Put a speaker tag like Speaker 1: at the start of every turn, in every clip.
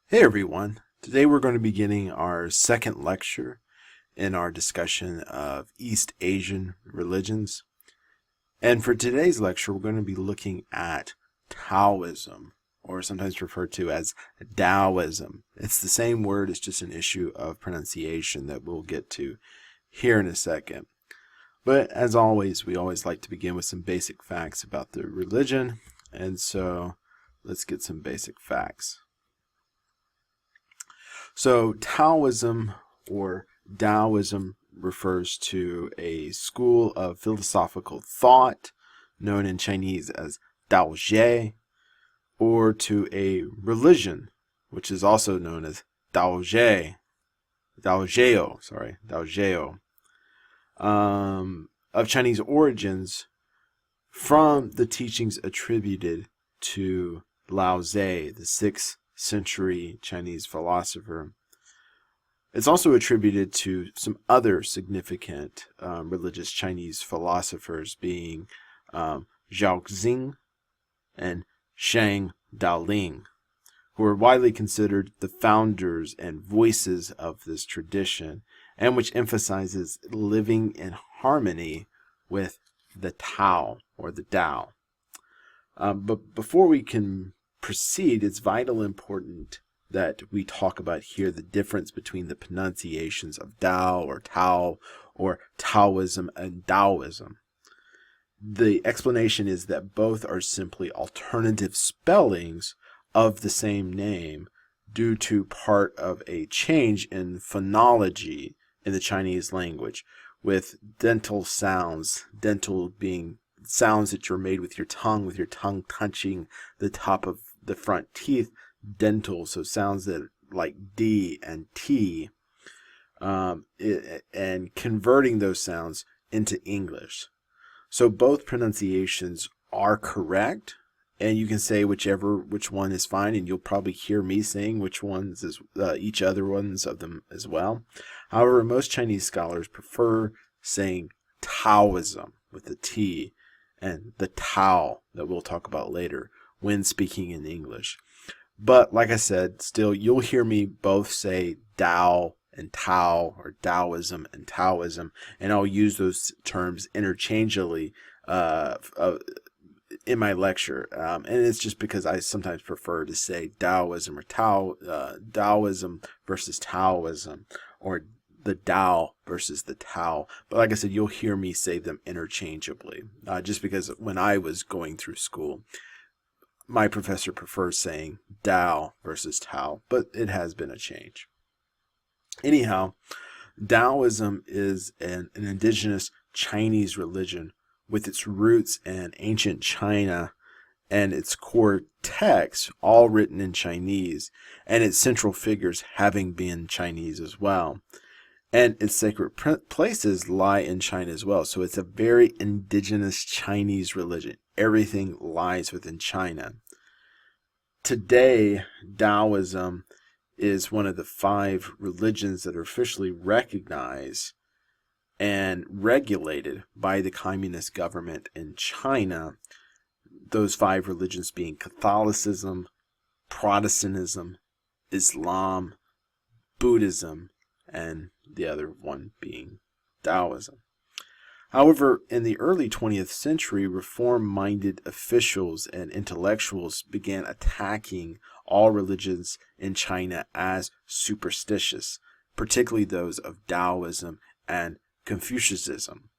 Speaker 1: Hey everyone, today we're going to be getting our second lecture in our discussion of East Asian religions. And for today's lecture, we're going to be looking at Taoism, or sometimes referred to as Taoism. It's the same word, it's just an issue of pronunciation that we'll get to here in a second. But as always, we always like to begin with some basic facts about the religion, and so let's get some basic facts. So Taoism or Taoism refers to a school of philosophical thought known in Chinese as Taoji, or to a religion, which is also known as Taoji, Taojio, of Chinese origins from the teachings attributed to Lao Tzu, the 6th century Chinese philosopher. It's also attributed to some other significant religious Chinese philosophers, being Zhao Xing and Shang Daoling, who are widely considered the founders and voices of this tradition, and which emphasizes living in harmony with the Tao or the Tao. But before we can proceed, it's vitally important that we talk about here the difference between the pronunciations of Tao or Taoism and Taoism. The explanation is that both are simply alternative spellings of the same name due to part of a change in phonology in the Chinese language, with dental sounds, dental being sounds that you're made with your tongue touching the top of the front teeth, dental, so sounds that like D and T, and converting those sounds into English. So both pronunciations are correct, and you can say which one is fine, and you'll probably hear me saying which ones is each other ones of them as well. However, most Chinese scholars prefer saying Taoism with the T and the Tao that we'll talk about later when speaking in English. But like I said, still you'll hear me both say Tao and Tao, or Taoism and Taoism, and I'll use those terms interchangeably in my lecture. And it's just because I sometimes prefer to say Taoism or Taoism versus Taoism, or the Tao versus the Tao. But like I said, you'll hear me say them interchangeably, just because when I was going through school, my professor prefers saying Tao versus Tao, but it has been a change. Anyhow, Taoism is an indigenous Chinese religion with its roots in ancient China and its core texts all written in Chinese, and its central figures having been Chinese as well. And its sacred places lie in China as well. So it's a very indigenous Chinese religion. Everything lies within China. Today, Taoism is one of the 5 religions that are officially recognized and regulated by the communist government in China. Those 5 religions being Catholicism, Protestantism, Islam, Buddhism, and the other one being Taoism. However, in the early 20th century, reform-minded officials and intellectuals began attacking all religions in China as superstitious, particularly those of Taoism and Confucianism.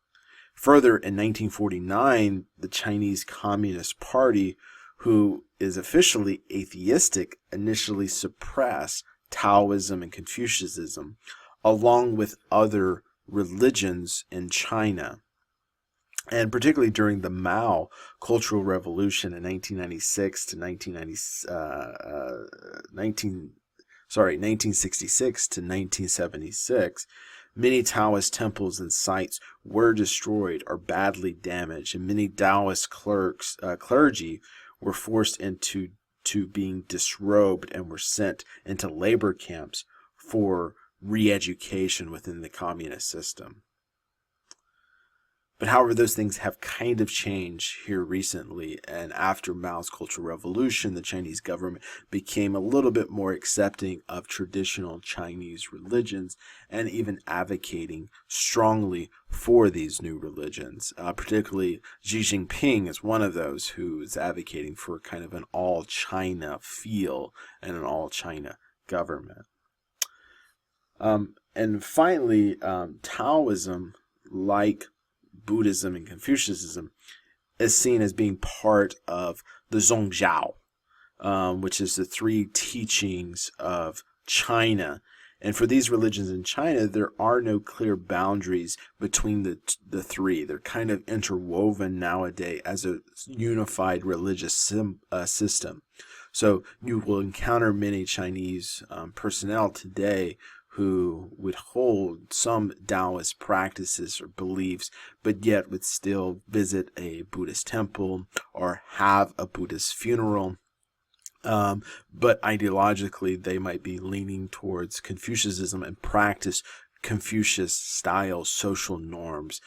Speaker 1: Further, in 1949, the Chinese Communist Party, who is officially atheistic, initially suppressed Taoism and Confucianism, along with other religions in China. And particularly during the Mao Cultural Revolution in 1966 to 1976, many Taoist temples and sites were destroyed or badly damaged, and many Taoist clergy were forced into being disrobed and were sent into labor camps for re-education within the communist system. But however, those things have kind of changed here recently. And after Mao's Cultural Revolution, the Chinese government became a little bit more accepting of traditional Chinese religions and even advocating strongly for these new religions. Particularly Xi Jinping is one of those who is advocating for kind of an all-China feel and an all-China government. And finally, Taoism, like Buddhism and Confucianism, is seen as being part of the Zhongzhao, which is the three teachings of China. And for these religions in China, there are no clear boundaries between the three. They're kind of interwoven nowadays as a unified religious system. So you will encounter many Chinese personnel today who would hold some Taoist practices or beliefs, but yet would still visit a Buddhist temple or have a Buddhist funeral. But ideologically, they might be leaning towards Confucianism and practice Confucius-style social norms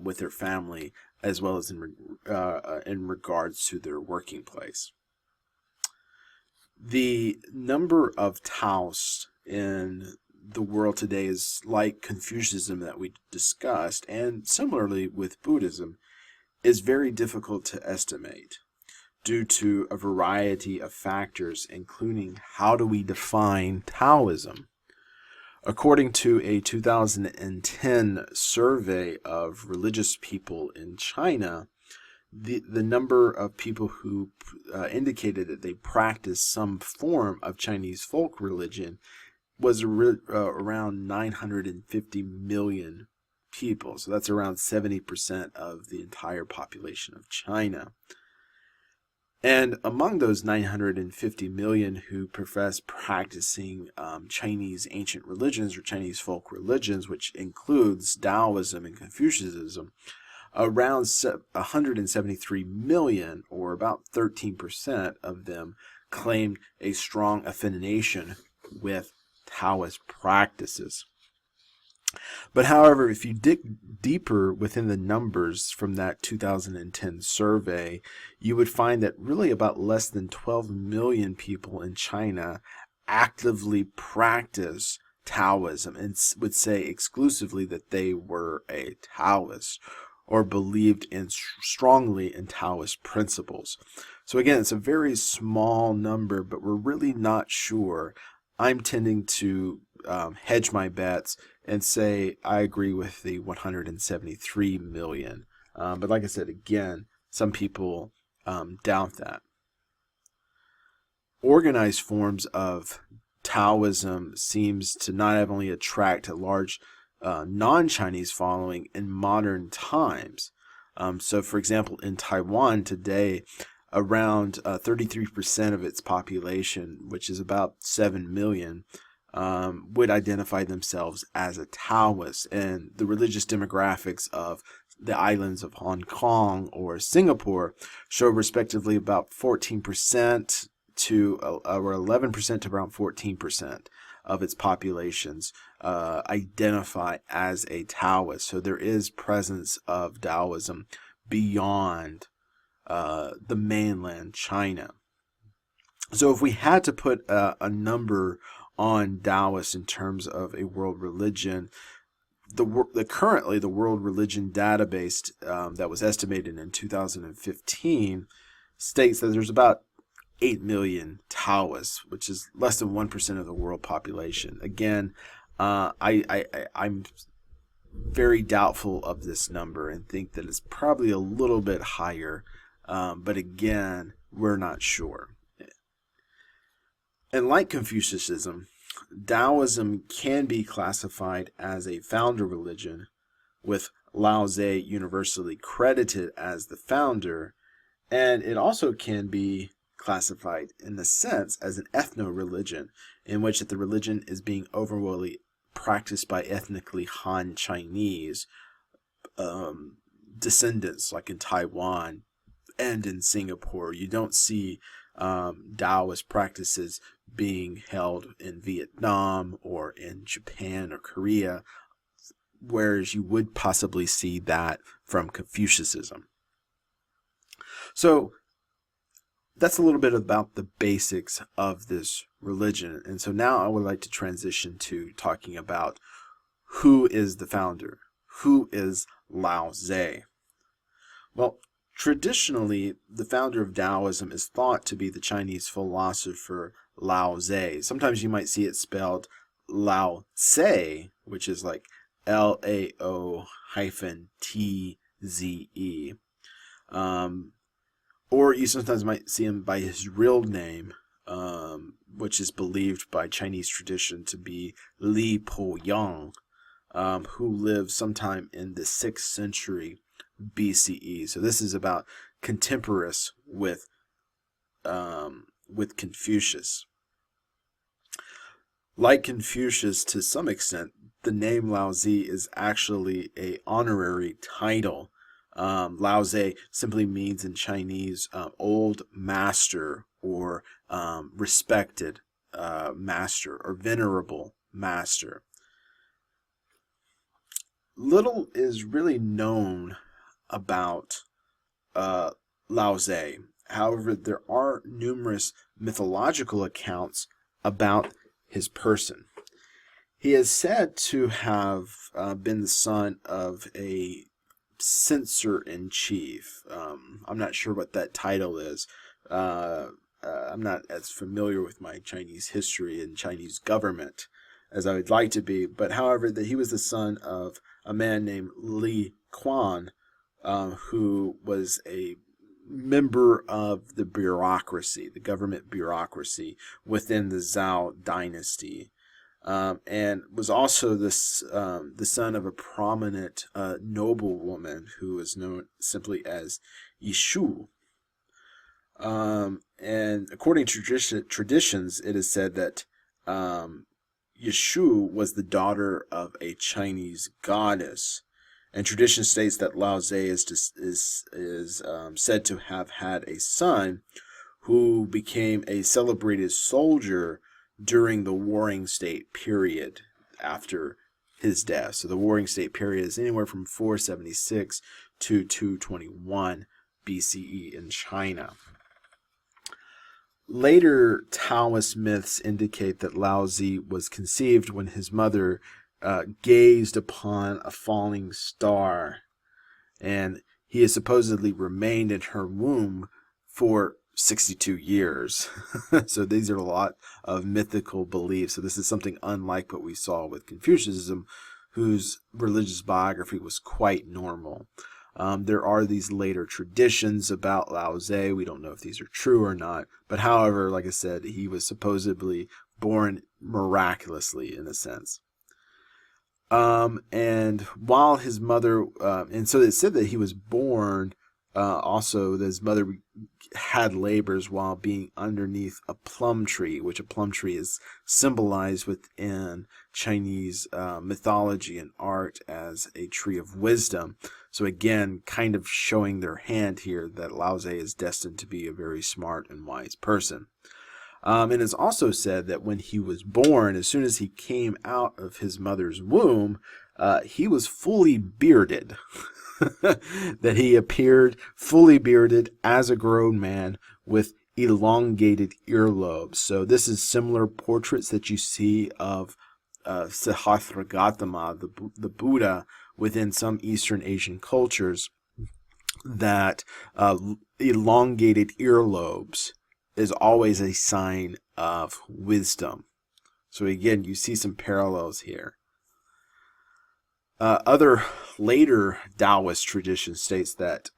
Speaker 1: with their family, as well as in regards to their working place. The number of Taoists in the world today is like Confucianism that we discussed, and similarly with Buddhism, is very difficult to estimate due to a variety of factors, including how do we define Taoism. According to a 2010 survey of religious people in China, the number of people who indicated that they practice some form of Chinese folk religion was around 950 million people. So that's around 70% of the entire population of China. And among those 950 million who profess practicing Chinese ancient religions or Chinese folk religions, which includes Taoism and Confucianism, around 173 million, or about 13% of them, claimed a strong affiliation with Taoist practices. But however, if you dig deeper within the numbers from that 2010 survey, you would find that really about less than 12 million people in China actively practice Taoism and would say exclusively that they were a Taoist or believed strongly in Taoist principles. So again, it's a very small number, but we're really not sure. I'm tending to hedge my bets and say I agree with the 173 million. But like I said, again, some people doubt that. Organized forms of Taoism seems to not only attract a large non-Chinese following in modern times. So, for example, in Taiwan today, around 33% of its population, which is about 7 million, would identify themselves as a Taoist. And the religious demographics of the islands of Hong Kong or Singapore show respectively about 14% to or 11% to around 14% of its populations identify as a Taoist. So there is presence of Taoism beyond the mainland China. So if we had to put a number on Taoists in terms of a world religion, currently the World Religion Database that was estimated in 2015 states that there's about 8 million Taoists, which is less than 1% of the world population. Again, I'm very doubtful of this number and think that it's probably a little bit higher, but again, we're not sure. And like Confucianism, Taoism can be classified as a founder religion, with Lao Tzu universally credited as the founder, and it also can be classified in the sense as an ethno-religion, in which the religion is being overwhelmingly practiced by ethnically Han Chinese descendants, like in Taiwan and in Singapore. You don't see Taoist practices being held in Vietnam or in Japan or Korea. whereas you would possibly see that from Confucianism. So that's a little bit about the basics of this religion. And so now I would like to transition to talking about who is the founder. Who is Lao Tse? Well, traditionally, the founder of Taoism is thought to be the Chinese philosopher Lao Tse. Sometimes you might see it spelled Lao Tse, which is like Lao-Tze. Or you sometimes might see him by his real name, which is believed by Chinese tradition to be Li Po Yang, who lived sometime in the 6th century BCE. So this is about contemporaneous with Confucius. Like Confucius, to some extent, the name Lao Tse is actually a honorary title. Lao Tse simply means in Chinese old master or respected master or venerable master. Little is really known about Lao Tse. However, there are numerous mythological accounts about his person. He is said to have been the son of a censor-in-chief. I'm not sure what that title is. I'm not as familiar with my Chinese history and Chinese government as I would like to be, but however, that he was the son of a man named Li Quan, who was a member of the bureaucracy, the government bureaucracy within the Zhao dynasty. And was also the son of a prominent noblewoman who was known simply as Yishu. And according to traditions, it is said that Yishu was the daughter of a Chinese goddess. And tradition states that Lao Tse is said to have had a son who became a celebrated soldier during the Warring State period after his death. So the Warring State period is anywhere from 476 to 221 BCE in China. Later Taoist myths indicate that Lao Tse was conceived when his mother gazed upon a falling star, and he has supposedly remained in her womb for 62 years. So these are a lot of mythical beliefs. So this is something unlike what we saw with Confucianism, whose religious biography was quite normal. There are these later traditions about Lao Tse. We don't know if these are true or not. But however, like I said, he was supposedly born miraculously in a sense. And while his mother, and so it said that he was born, also that his mother had labors while being underneath a plum tree, which a plum tree is symbolized within Chinese mythology and art as a tree of wisdom. So again, kind of showing their hand here that Lao Tse is destined to be a very smart and wise person. And it's also said that when he was born, as soon as he came out of his mother's womb, he was fully bearded. That he appeared fully bearded as a grown man with elongated earlobes. So this is similar portraits that you see of Siddhartha Gautama, the Buddha, within some Eastern Asian cultures, that elongated earlobes is always a sign of wisdom. So again, you see some parallels here. Other later Taoist tradition states that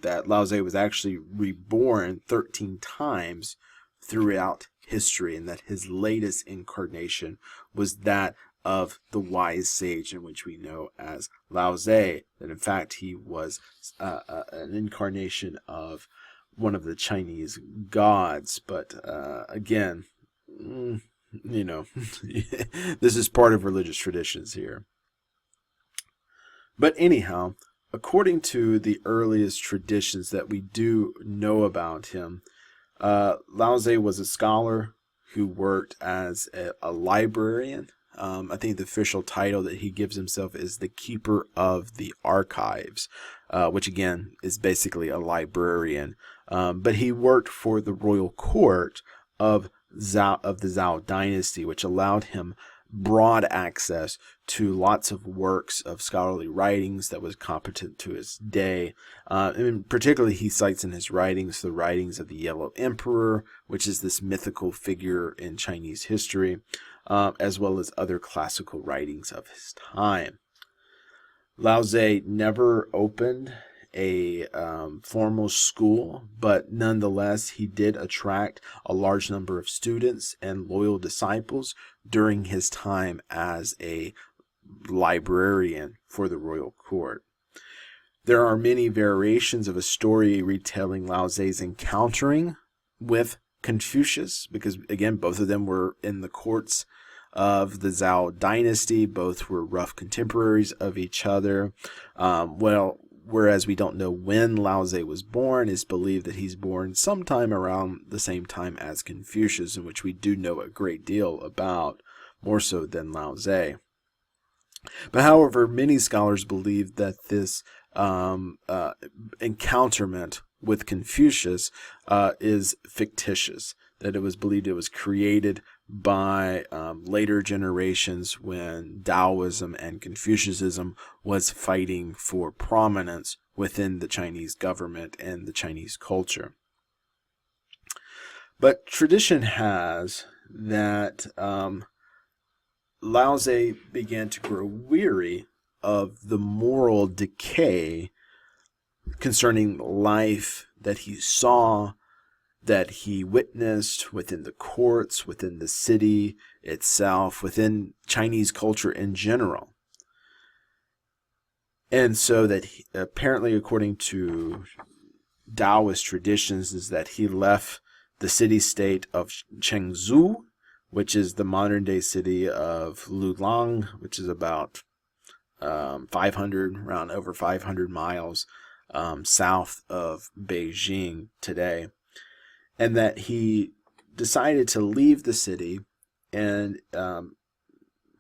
Speaker 1: that Lao Tse was actually reborn 13 times throughout history, and that his latest incarnation was that of the wise sage, in which we know as Lao Tse. That in fact he was an incarnation of one of the Chinese gods. But again, you know, this is part of religious traditions here. But anyhow, according to the earliest traditions that we do know about him, Lao Tse was a scholar who worked as a librarian I think the official title that he gives himself is the Keeper of the Archives, which again is basically a librarian. But he worked for the royal court of the Zhao dynasty, which allowed him broad access to lots of works of scholarly writings that was competent to his day. And particularly, he cites in his writings the writings of the Yellow Emperor, which is this mythical figure in Chinese history, as well as other classical writings of his time. Lao Tzu never opened a formal school, but nonetheless, he did attract a large number of students and loyal disciples during his time as a librarian for the royal court. There are many variations of a story retelling Lao Tzu's encountering with Confucius, because again, both of them were in the courts of the Zhao dynasty. Both were rough contemporaries of each other. Whereas we don't know when Lao Tzu was born, it's believed that he's born sometime around the same time as Confucius, in which we do know a great deal about, more so than Lao Tzu. But however, many scholars believe that this encounterment with Confucius is fictitious, that it was believed it was created by later generations when Taoism and Confucianism was fighting for prominence within the Chinese government and the Chinese culture. But tradition has that Lao Tzu began to grow weary of the moral decay concerning life that he saw, that he witnessed within the courts, within the city itself, within Chinese culture in general. And so that apparently, according to Taoist traditions, is that he left the city-state of Chengdu, which is the modern-day city of Lulang, which is about around over 500 miles south of Beijing today. And that he decided to leave the city and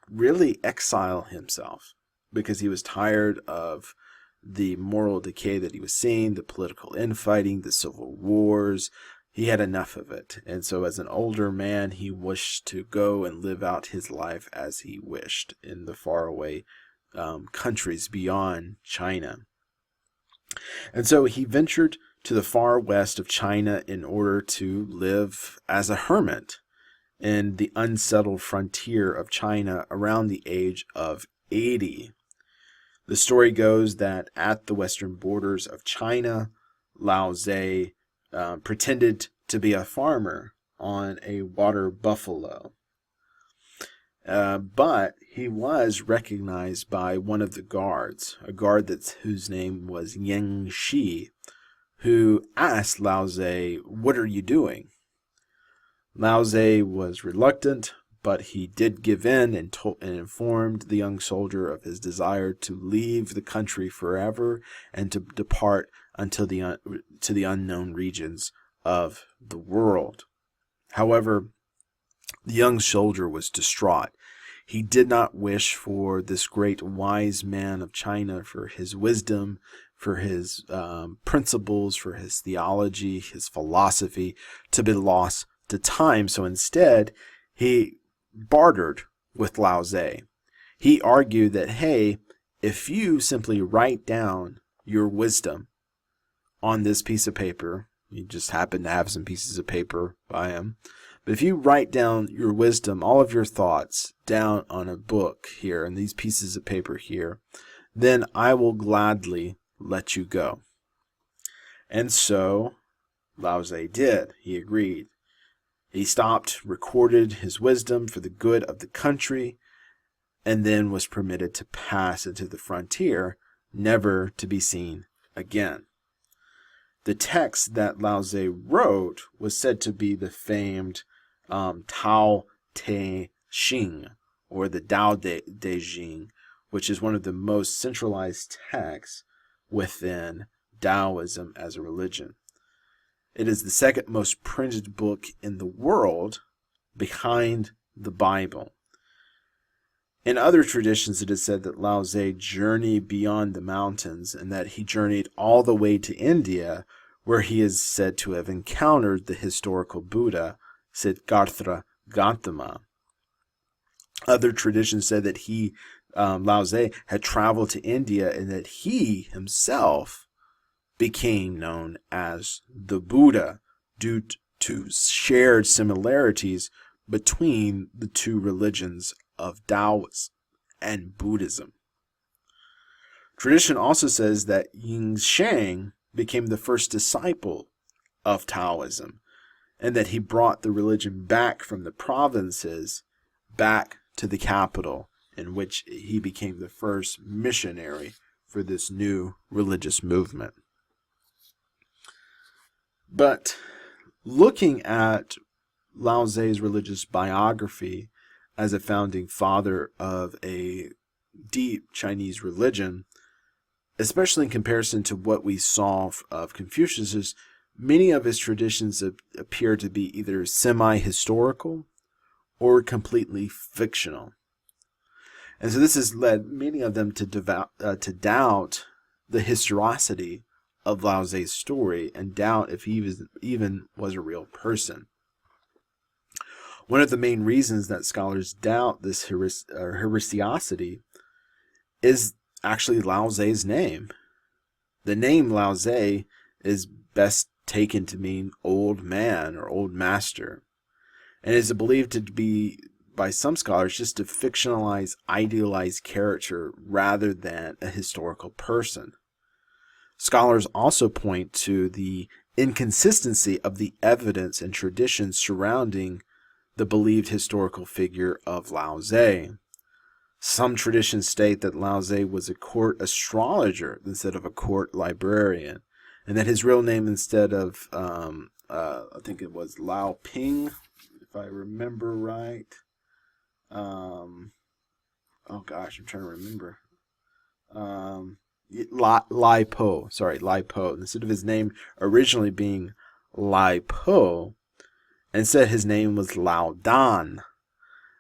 Speaker 1: really exile himself, because he was tired of the moral decay that he was seeing, the political infighting, the civil wars. He had enough of it. And so as an older man, he wished to go and live out his life as he wished in the faraway countries beyond China. And so he ventured to the far west of China in order to live as a hermit in the unsettled frontier of China around the age of 80. The story goes that at the western borders of China, Lao Tzu pretended to be a farmer on a water buffalo. But he was recognized by one of the guards, a guard whose name was Yang Shi, who asked Lao Tzu, "What are you doing?" Lao Tzu was reluctant, but he did give in and informed the young soldier of his desire to leave the country forever and to depart to the unknown regions of the world. However, the young soldier was distraught. He did not wish for this great wise man of China, for his wisdom, for his principles, for his theology, his philosophy, to be lost to time. So instead, he bartered with Lao Tzu. He argued that, hey, if you simply write down your wisdom on this piece of paper, he just happened to have some pieces of paper by him, but if you write down your wisdom, all of your thoughts down on a book here, and these pieces of paper here, then I will gladly let you go. And so Lao Tzu did. He agreed. He stopped, recorded his wisdom for the good of the country, and then was permitted to pass into the frontier, never to be seen again. The text that Lao Tzu wrote was said to be the famed Tao Te Ching, or the Tao Te Ching, which is one of the most centralized texts within Taoism as a religion. It is the second most printed book in the world behind the Bible. In other traditions, it is said that Lao Tzu journeyed beyond the mountains and that he journeyed all the way to India, where he is said to have encountered the historical Buddha, Siddhartha Gautama. Other traditions said that Lao Tzu, had traveled to India and that he himself became known as the Buddha due to shared similarities between the two religions of Taoism and Buddhism. Tradition also says that Ying Shang became the first disciple of Taoism and that he brought the religion back from the provinces back to the capital, in which he became the first missionary for this new religious movement. But looking at Lao Tzu's religious biography as a founding father of a deep Chinese religion, especially in comparison to what we saw of Confucius, many of his traditions appear to be either semi-historical or completely fictional. And so this has led many of them to doubt the historicity of Lao Tzu's story and doubt if he even was a real person. One of the main reasons that scholars doubt this historicity is actually Lao Tzu's name. The name Lao Tzu is best taken to mean old man or old master, and is believed to be, by some scholars, just a fictionalized, idealized character rather than a historical person. Scholars also point to the inconsistency of the evidence and traditions surrounding the believed historical figure of Lao Tzu. Some traditions state that Lao Tzu was a court astrologer instead of a court librarian, and that his real name, instead of, I think it was Lao Ping, if I remember right. Oh gosh, I'm trying to remember. Lai Po. Instead of his name originally being Lai Po, instead his name was Lao Dan.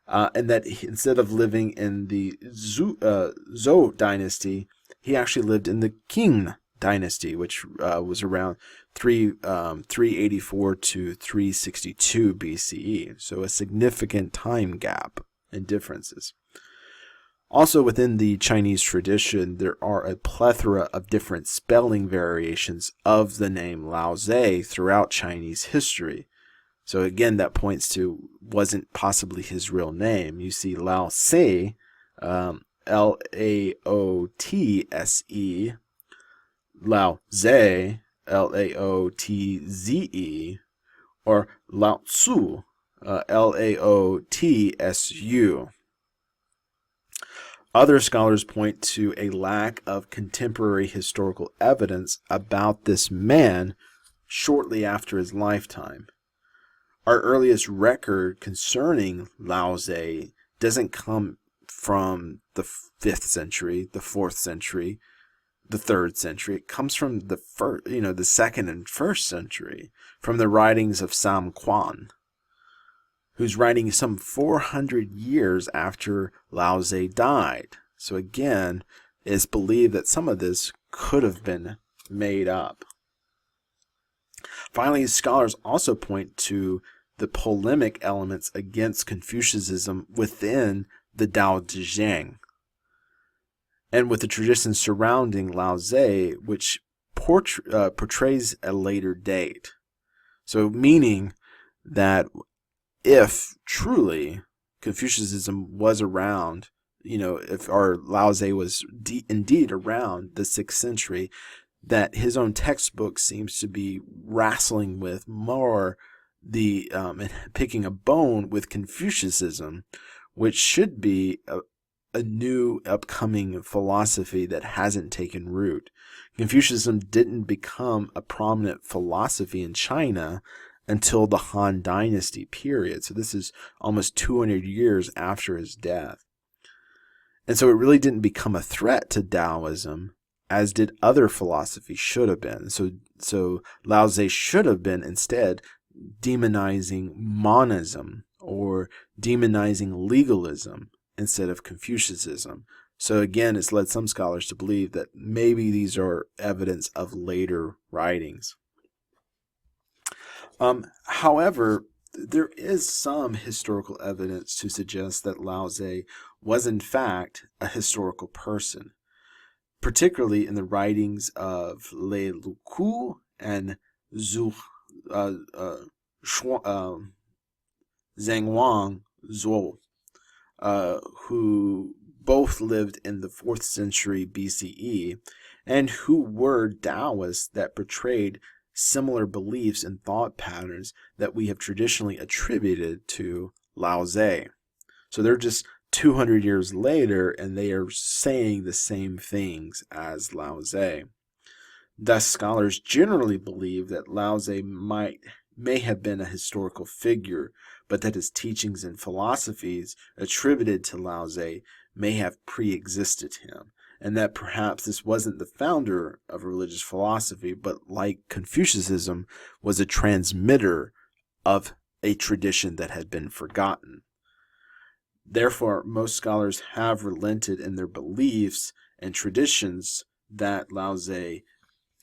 Speaker 1: And that instead of living in the Zhou dynasty, he actually lived in the Qing dynasty, which was around 384 to 362 BCE. So a significant time gap and differences. Also within the Chinese tradition, there are a plethora of different spelling variations of the name Lao Tzu throughout Chinese history. So again, that points to wasn't possibly his real name. You see Lao Tse, Laotse, Lao Tze, Laotze, or Lao Tzu, Laotsu. Other scholars point to a lack of contemporary historical evidence about this man shortly after his lifetime. Our earliest record concerning Lao Tzu doesn't come from the 5th century, the 4th century, the 3rd century. It comes from the 2nd and 1st century, from the writings of Sam Quan, who's writing some 400 years after Lao Tzu died. So again, it's believed that some of this could have been made up. Finally, scholars also point to the polemic elements against Confucianism within the Tao Te Ching, and with the tradition surrounding Lao Tzu, which portrays a later date. So meaning that if truly Confucianism was around, if our Lao Tzu was indeed around the 6th century, that his own textbook seems to be wrestling with more the and picking a bone with Confucianism, which should be a new upcoming philosophy that hasn't taken root. Confucianism didn't become a prominent philosophy in China until the Han Dynasty period. So this is almost 200 years after his death. And so it really didn't become a threat to Taoism, as did other philosophies should have been. So Lao Tzu should have been instead demonizing monism or demonizing legalism instead of Confucianism. So again, it's led some scholars to believe that maybe these are evidence of later writings. However, there is some historical evidence to suggest that Lao Tse was in fact a historical person, particularly in the writings of Lei Luku and Zhangwang Zhuo, who both lived in the 4th century BCE and who were Taoists that portrayed similar beliefs and thought patterns that we have traditionally attributed to Lao Tse. So they're just 200 years later, and they are saying the same things as Lao Tse. Thus, scholars generally believe that Lao Tse may have been a historical figure, but that his teachings and philosophies attributed to Lao Tse may have pre-existed him, and that perhaps this wasn't the founder of religious philosophy, but like Confucianism, was a transmitter of a tradition that had been forgotten. Therefore, most scholars have relented in their beliefs and traditions that Lao Tse,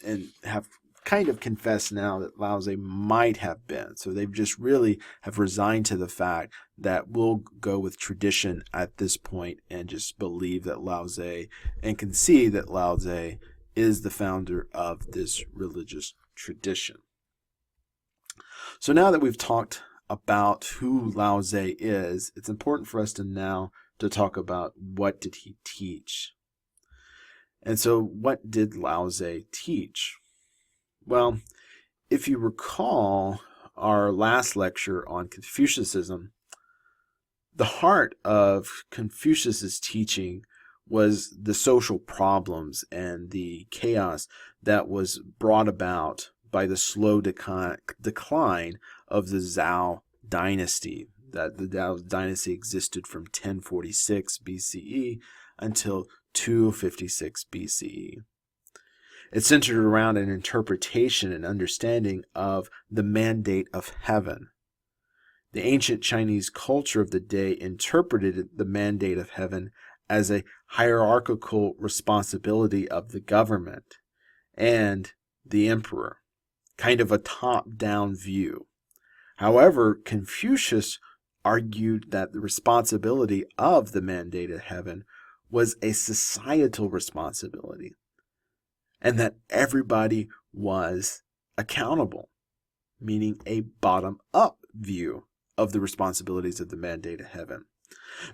Speaker 1: and have kind of confessed now that Lao Tse might have been. So they've just really have resigned to the fact that we'll go with tradition at this point and just believe that Lao Tse and concede that Lao Tse is the founder of this religious tradition. So now that we've talked about who Lao Tse is, it's important for us to now to talk about what did he teach. And so what did Lao Tse teach? Well, if you recall our last lecture on Confucianism, the heart of Confucius's teaching was the social problems and the chaos that was brought about by the slow decline of the Zhou dynasty. That the Zhou dynasty existed from 1046 BCE until 256 BCE. It centered around an interpretation and understanding of the mandate of heaven. The ancient Chinese culture of the day interpreted the mandate of heaven as a hierarchical responsibility of the government and the emperor, kind of a top-down view. However, Confucius argued that the responsibility of the mandate of heaven was a societal responsibility, and that everybody was accountable, meaning a bottom-up view of the responsibilities of the mandate of heaven.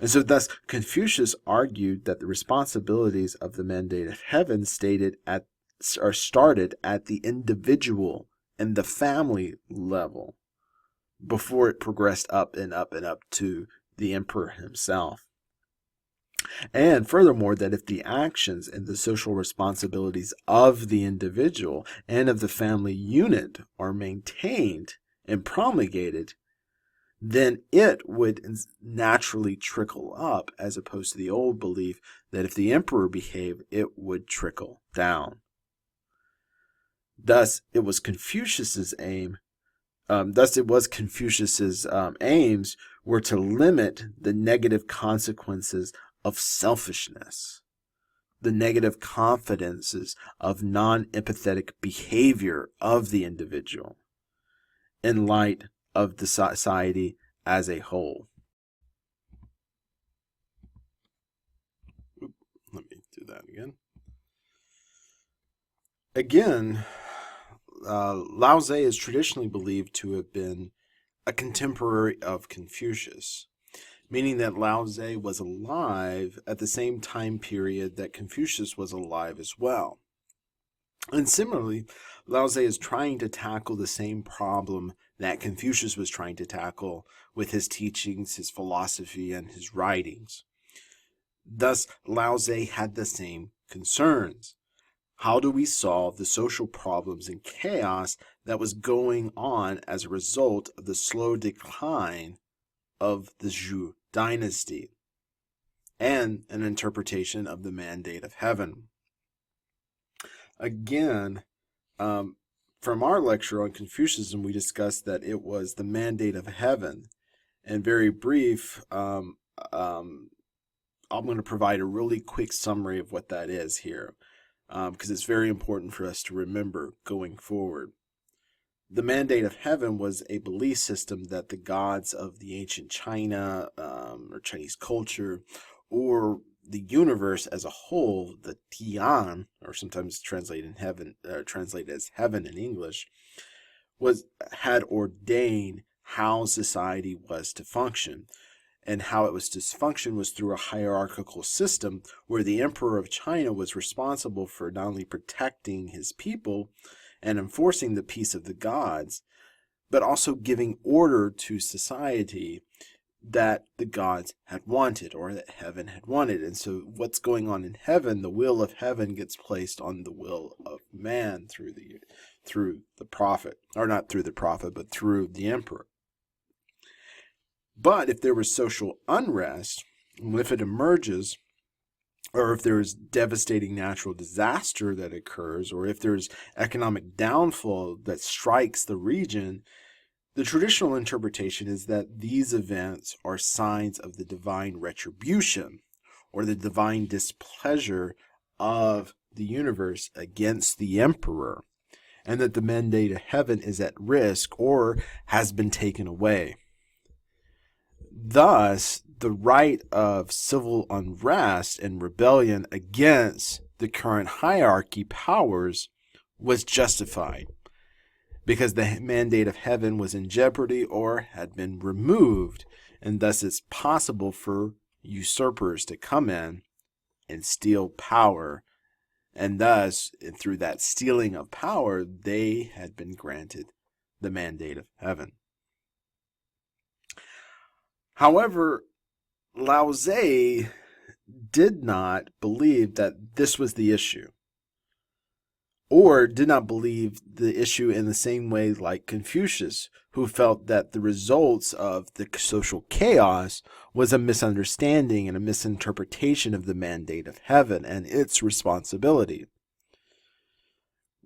Speaker 1: And so thus Confucius argued that the responsibilities of the mandate of heaven started at the individual and the family level before it progressed up and up and up to the emperor himself. And furthermore, that if the actions and the social responsibilities of the individual and of the family unit are maintained and promulgated, then it would naturally trickle up, as opposed to the old belief that if the emperor behaved, it would trickle down. Thus, it was Confucius's aim. Aims were to limit the negative consequences of selfishness, the negative confidences of non-empathetic behavior of the individual in light of the society as a whole. Let me do that again. Lao Tse is traditionally believed to have been a contemporary of Confucius, meaning that Lao Tse was alive at the same time period that Confucius was alive as well. And similarly, Lao Tse is trying to tackle the same problem that Confucius was trying to tackle with his teachings, his philosophy, and his writings. Thus, Lao Tse had the same concerns. How do we solve the social problems and chaos that was going on as a result of the slow decline of the Zhou dynasty and an interpretation of the mandate of heaven? Again, from our lecture on Confucianism, we discussed that it was the mandate of heaven. And very brief, I'm going to provide a really quick summary of what that is here, because it's very important for us to remember going forward. The mandate of heaven was a belief system that the gods of the ancient China, or Chinese culture, or the universe as a whole, the Tian, or sometimes translated as heaven in English, had ordained how society was to function. And how it was to function was through a hierarchical system where the emperor of China was responsible for not only protecting his people and enforcing the peace of the gods, but also giving order to society that the gods had wanted, or that heaven had wanted. And so what's going on in heaven, the will of heaven gets placed on the will of man through the prophet, or not through the prophet, but through the emperor. But if there was social unrest, if it emerges, or if there is devastating natural disaster that occurs, or if there's economic downfall that strikes the region, the traditional interpretation is that these events are signs of the divine retribution, or the divine displeasure of the universe against the emperor, and that the mandate of heaven is at risk or has been taken away. Thus, the right of civil unrest and rebellion against the current hierarchy powers was justified, because the mandate of heaven was in jeopardy or had been removed, and thus it's possible for usurpers to come in and steal power, and thus, through that stealing of power, they had been granted the mandate of heaven. However, Lao Tzu did not believe that this was the issue, or did not believe the issue in the same way like Confucius, who felt that the results of the social chaos was a misunderstanding and a misinterpretation of the mandate of heaven and its responsibility.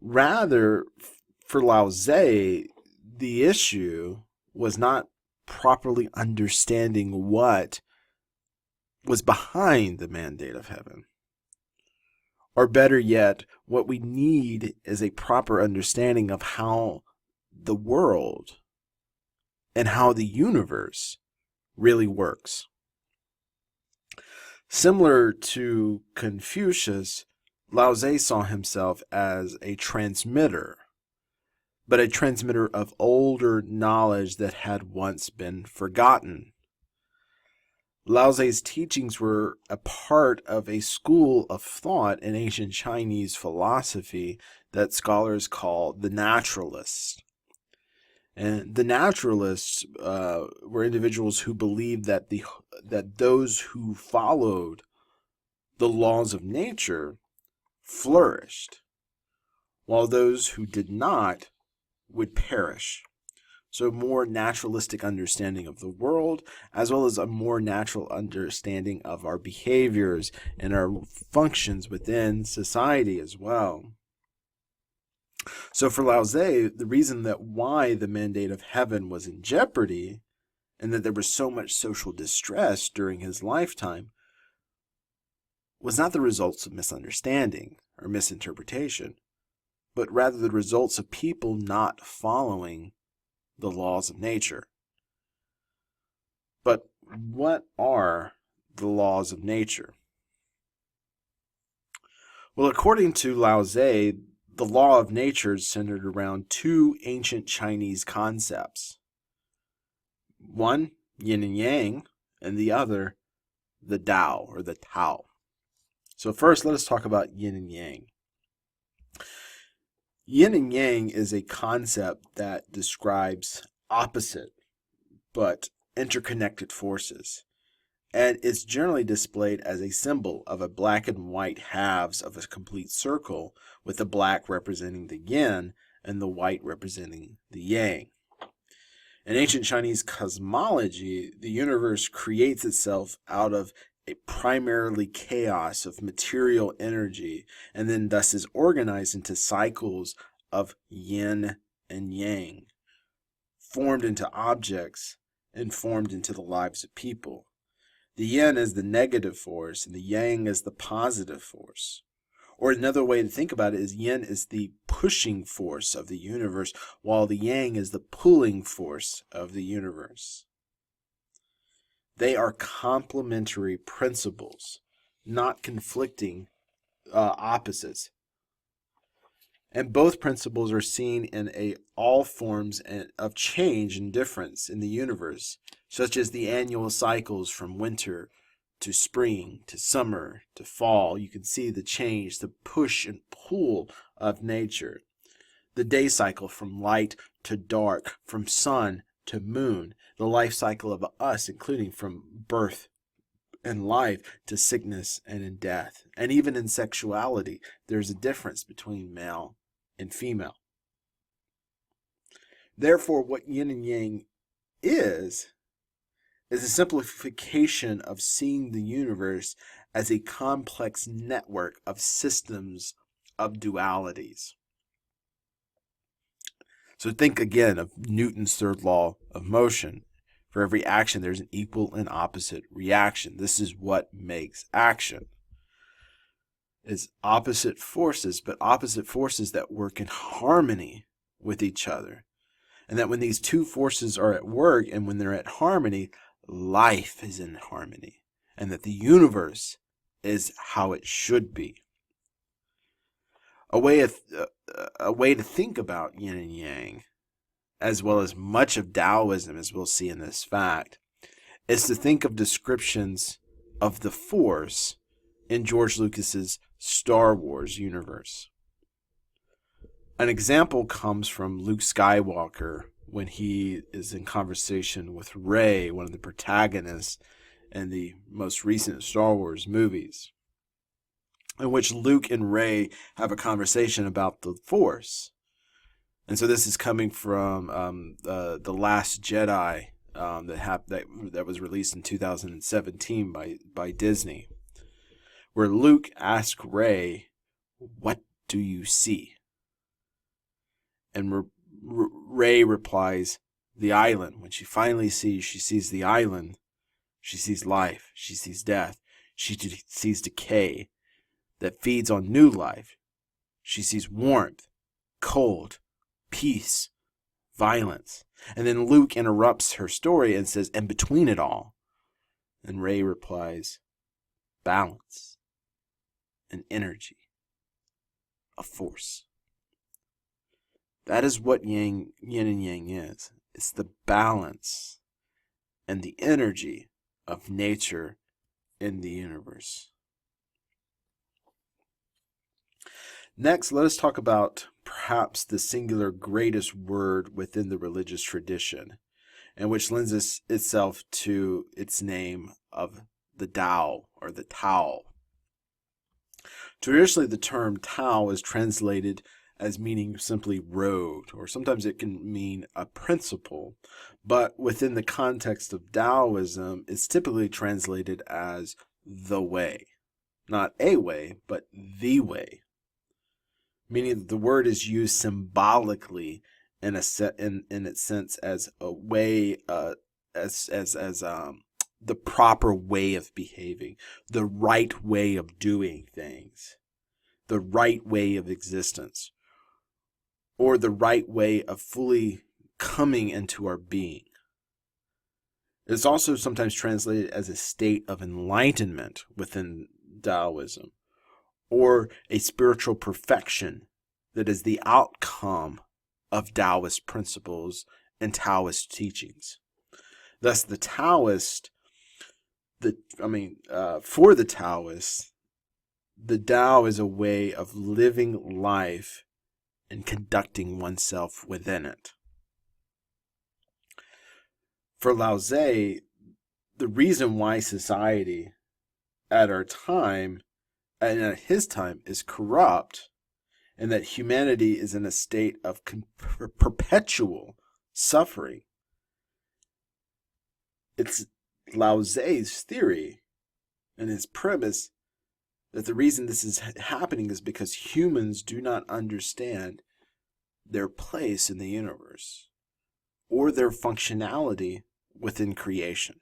Speaker 1: Rather, for Lao Tzu, the issue was not properly understanding what was behind the mandate of heaven. Or better yet, what we need is a proper understanding of how the world and how the universe really works. Similar to Confucius, Lao Tzu saw himself as a transmitter, but a transmitter of older knowledge that had once been forgotten. Lao Tzu's teachings were a part of a school of thought in ancient Chinese philosophy that scholars call the naturalists. And the naturalists were individuals who believed that those who followed the laws of nature flourished, while those who did not would perish. So a more naturalistic understanding of the world, as well as a more natural understanding of our behaviors and our functions within society as well. So for Lao Tzu, the reason that why the mandate of heaven was in jeopardy, and that there was so much social distress during his lifetime, was not the results of misunderstanding or misinterpretation, but rather the results of people not following the laws of nature. But what are the laws of nature? Well, according to Lao Tzu, the law of nature is centered around two ancient Chinese concepts. One, yin and yang, and the other, the Tao, or the Tao. So first, let us talk about yin and yang. Yin and yang is a concept that describes opposite but interconnected forces, and it's generally displayed as a symbol of a black and white halves of a complete circle, with the black representing the yin and the white representing the yang. In ancient Chinese cosmology, the universe creates itself out of a primarily chaos of material energy, and then thus is organized into cycles of yin and yang, formed into objects and formed into the lives of people. The yin is the negative force, and the yang is the positive force. Or another way to think about it is yin is the pushing force of the universe, while the yang is the pulling force of the universe. They are complementary principles, not conflicting opposites. And both principles are seen in all forms of change and difference in the universe, such as the annual cycles from winter to spring to summer to fall. You can see the change, the push and pull of nature. The day cycle from light to dark, from sun to moon. The life cycle of us, including from birth and life to sickness and in death. And even in sexuality, there's a difference between male and female. Therefore, what yin and yang is a simplification of seeing the universe as a complex network of systems of dualities. So think again of Newton's third law of motion. For every action, there's an equal and opposite reaction. This is what makes action. It's opposite forces, but opposite forces that work in harmony with each other. And that when these two forces are at work and when they're at harmony, life is in harmony. And that the universe is how it should be. A way to think about yin and yang, as well as much of Taoism, as we'll see in this fact, is to think of descriptions of the Force in George Lucas's Star Wars universe. An example comes from Luke Skywalker when he is in conversation with Rey, one of the protagonists in the most recent Star Wars movies, in which Luke and Rey have a conversation about the Force. And so this is coming from The Last Jedi that was released in 2017 by Disney, where Luke asks Rey, "What do you see?" And Rey replies, "The island." When she finally sees the island, she sees life, she sees death, she sees decay that feeds on new life. She sees warmth, cold, peace, violence. And then Luke interrupts her story and says, "And between it all." And Rey replies, "Balance, an energy, a force." That is what yin and yang is. It's the balance and the energy of nature in the universe. Next, let us talk about perhaps the singular greatest word within the religious tradition, and which lends itself to its name of the Tao or the Tao. Traditionally, the term Tao is translated as meaning simply road, or sometimes it can mean a principle, but within the context of Taoism, it's typically translated as the way. Not a way, but the way. Meaning that the word is used symbolically in its sense as a way, as the proper way of behaving, the right way of doing things, the right way of existence, or the right way of fully coming into our being. It's also sometimes translated as a state of enlightenment within Taoism, or a spiritual perfection that is the outcome of Taoist principles and Taoist teachings. Thus, the Taoist, for the Taoists, the Tao is a way of living life and conducting oneself within it. For Lao Tse, the reason why society at our time and at his time is corrupt, and that humanity is in a state of perpetual suffering. It's Lao Tse's theory and his premise that the reason this is happening is because humans do not understand their place in the universe or their functionality within creation.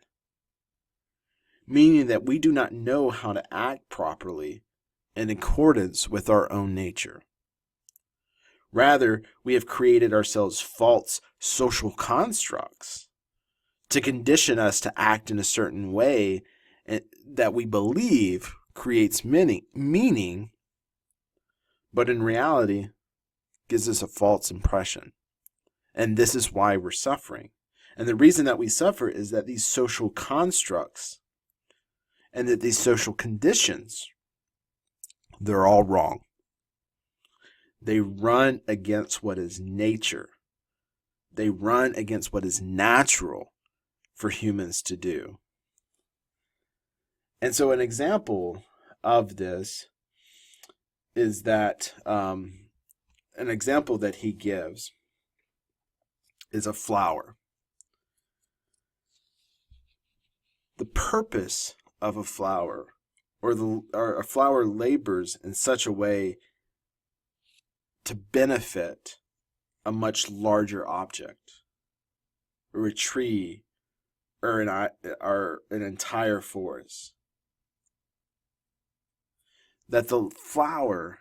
Speaker 1: meaning that we do not know how to act properly in accordance with our own nature. Rather, we have created ourselves false social constructs to condition us to act in a certain way that we believe creates meaning, but in reality gives us a false impression. And this is why we're suffering. And the reason that we suffer is that these social constructs and that these social conditions, they're all wrong. They run against what is nature. They run against what is natural for humans to do. And so an example of this is that an example that he gives is a flower. The purpose of a flower, or a flower labors in such a way to benefit a much larger object, or a tree, or an entire forest. That the flower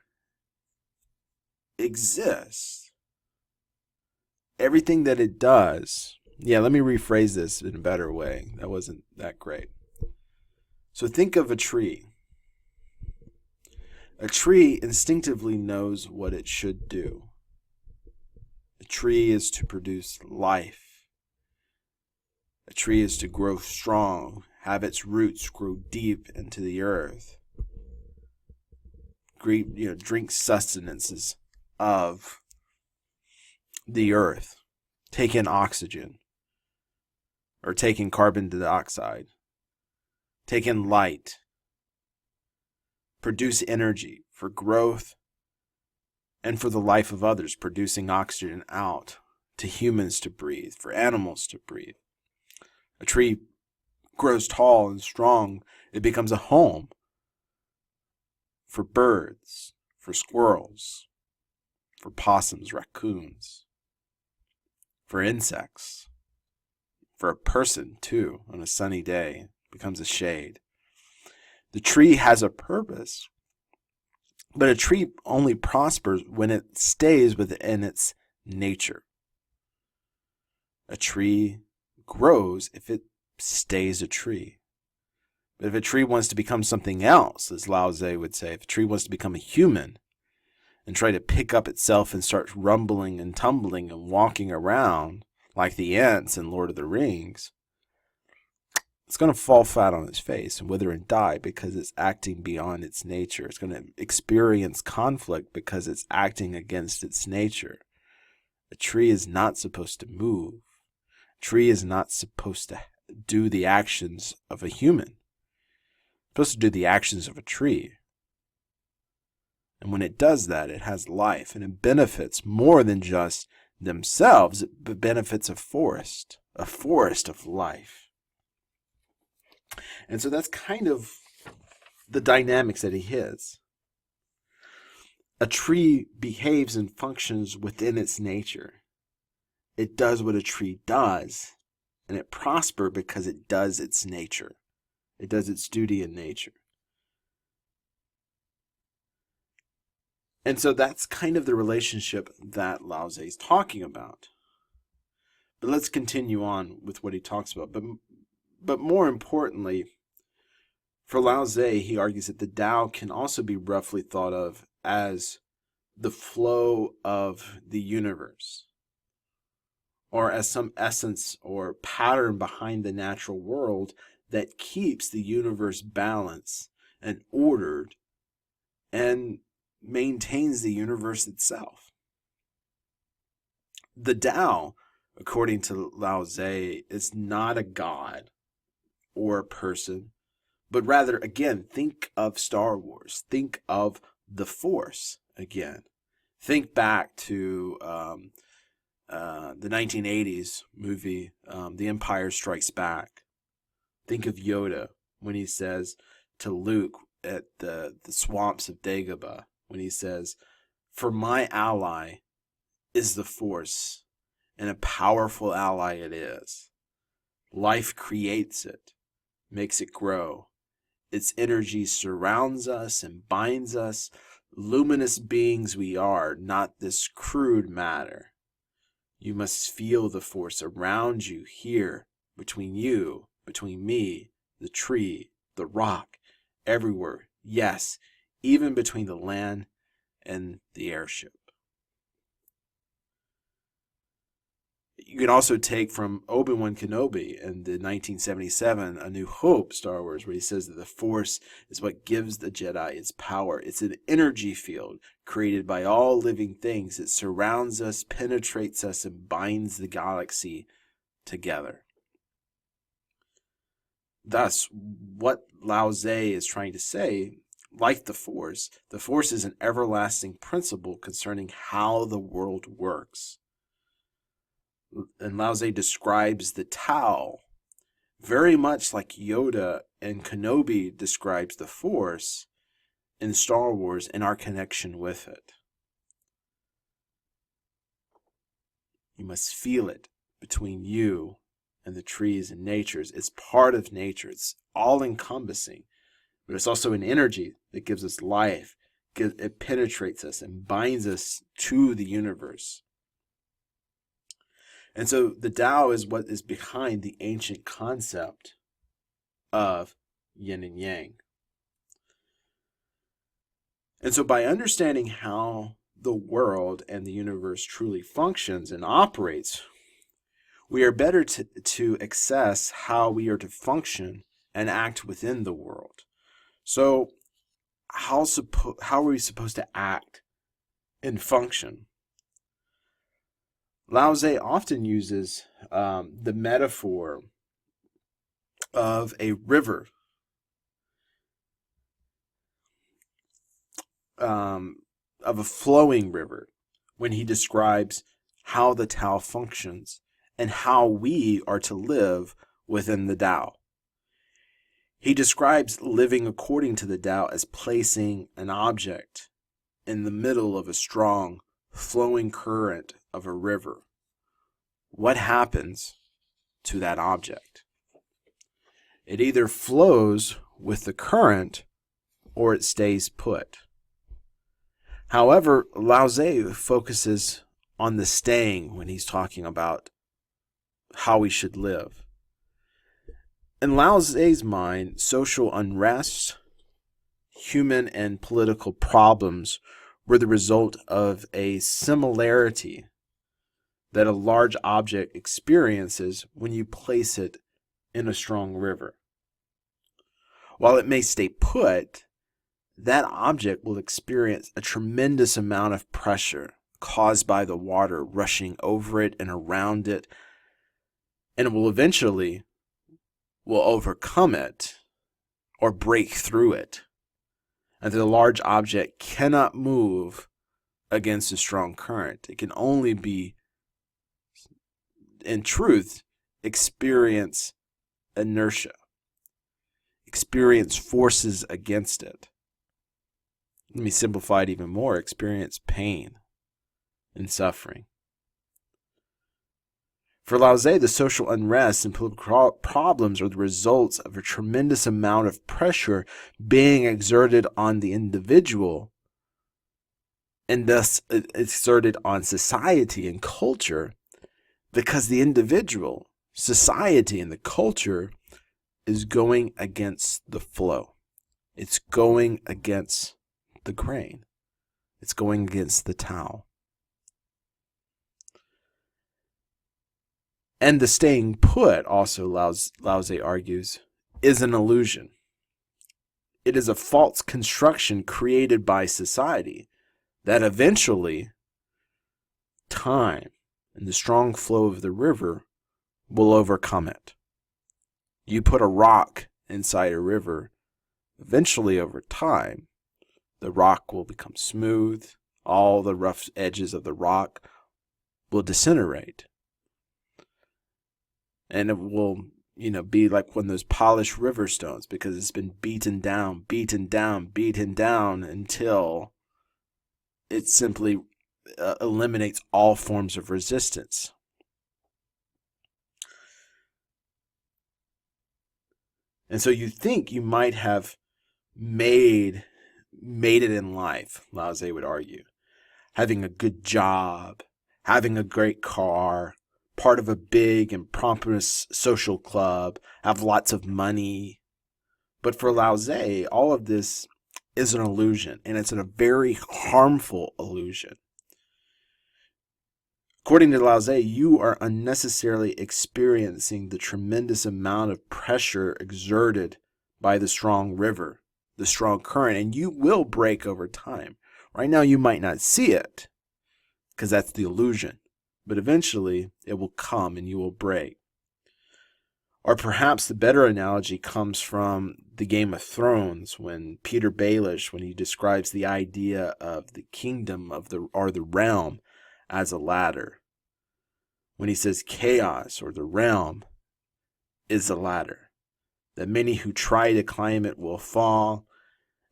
Speaker 1: exists. Everything that it does. Yeah, let me rephrase this in a better way. That wasn't that great. So think of a tree. A tree instinctively knows what it should do. A tree is to produce life. A tree is to grow strong, have its roots grow deep into the earth. Drink sustenances of the earth. Take in oxygen. Or take in carbon dioxide. Take in light. Produce energy for growth and for the life of others, producing oxygen out to humans to breathe, for animals to breathe. A tree grows tall and strong. It becomes a home for birds, for squirrels, for possums, raccoons, for insects, for a person too. On a sunny day, it becomes a shade. The tree has a purpose, but a tree only prospers when it stays within its nature. A tree grows if it stays a tree. But if a tree wants to become something else, as Lao Tse would say, if a tree wants to become a human and try to pick up itself and start rumbling and tumbling and walking around like the ants in Lord of the Rings, it's going to fall flat on its face and wither and die because it's acting beyond its nature. It's going to experience conflict because it's acting against its nature. A tree is not supposed to move. A tree is not supposed to do the actions of a human. It's supposed to do the actions of a tree. And when it does that, it has life and it benefits more than just themselves. It benefits a forest of life. And so that's kind of the dynamics that he hits. A tree behaves and functions within its nature. It does what a tree does, and it prospers because it does its nature. It does its duty in nature. And so that's kind of the relationship that Lao Tse is talking about. But let's continue on with what he talks about. But more importantly, for Lao Tse, he argues that the Tao can also be roughly thought of as the flow of the universe, or as some essence or pattern behind the natural world that keeps the universe balanced and ordered and maintains the universe itself. The Tao, according to Lao Tse, is not a god or a person, but rather, again, think of Star Wars. Think of the Force again. Think back to the 1980s movie, The Empire Strikes Back. Think of Yoda when he says to Luke at the swamps of Dagobah, when he says, "For my ally is the Force, and a powerful ally it is. Life creates it. makes it grow. Its energy surrounds us and binds us, luminous beings we are, not this crude matter. You must feel the force around you here, between me, the tree, the rock, everywhere. Yes, even between the land and the airship. You can also take from Obi-Wan Kenobi in the 1977 A New Hope Star Wars, where he says that the Force is what gives the Jedi its power. It's an energy field created by all living things. It surrounds us, penetrates us, and binds the galaxy together. Thus, what Lao Tzu is trying to say, like the Force is an everlasting principle concerning how the world works. And Lao Tzu describes the Tao very much like Yoda and Kenobi describes the Force in Star Wars and our connection with it. You must feel it between you and the trees and natures. It's part of nature. It's all-encompassing. But it's also an energy that gives us life. It penetrates us and binds us to the universe. And so the Tao is what is behind the ancient concept of yin and yang. And so by understanding how the world and the universe truly functions and operates, we are better to assess how we are to function and act within the world. So how are we supposed to act and function? Lao Tzu often uses the metaphor of a river, of a flowing river, when he describes how the Tao functions and how we are to live within the Tao. He describes living according to the Tao as placing an object in the middle of a strong, flowing current of a river. What happens to that object? It either flows with the current or it stays put. However, Lao Tzu focuses on the staying when he's talking about how we should live. In Lao Tzu's mind, social unrest, human and political problems were the result of a similarity that a large object experiences when you place it in a strong river. While it may stay put, that object will experience a tremendous amount of pressure caused by the water rushing over it and around it, and it will eventually overcome it or break through it. And the large object cannot move against a strong current. It can only be, in truth, experience inertia, experience forces against it. Let me simplify it even more. Experience pain and suffering. For Lao Tzu, the social unrest and political problems are the results of a tremendous amount of pressure being exerted on the individual and thus exerted on society and culture, because the individual, society, and the culture is going against the flow. It's going against the grain. It's going against the Tao. And the staying put, also Lao Tzu argues, is an illusion. It is a false construction created by society that eventually time and the strong flow of the river will overcome it. You put a rock inside a river, eventually over time, the rock will become smooth, all the rough edges of the rock will disintegrate. And it will, be like one of those polished river stones, because it's been beaten down until it simply eliminates all forms of resistance. And so you think you might have made it in life, Lao Tse would argue. Having a good job, having a great car, part of a big and pompous social club, have lots of money. But for Lao Tse, all of this is an illusion, and it's a very harmful illusion. According to Lao Tse, you are unnecessarily experiencing the tremendous amount of pressure exerted by the strong river, the strong current, and you will break over time. Right now, you might not see it, because that's the illusion, but eventually it will come and you will break. Or perhaps the better analogy comes from the Game of Thrones, when Peter Baelish, when he describes the idea of the kingdom of the realm as a ladder. When he says chaos or the realm is a ladder, that many who try to climb it will fall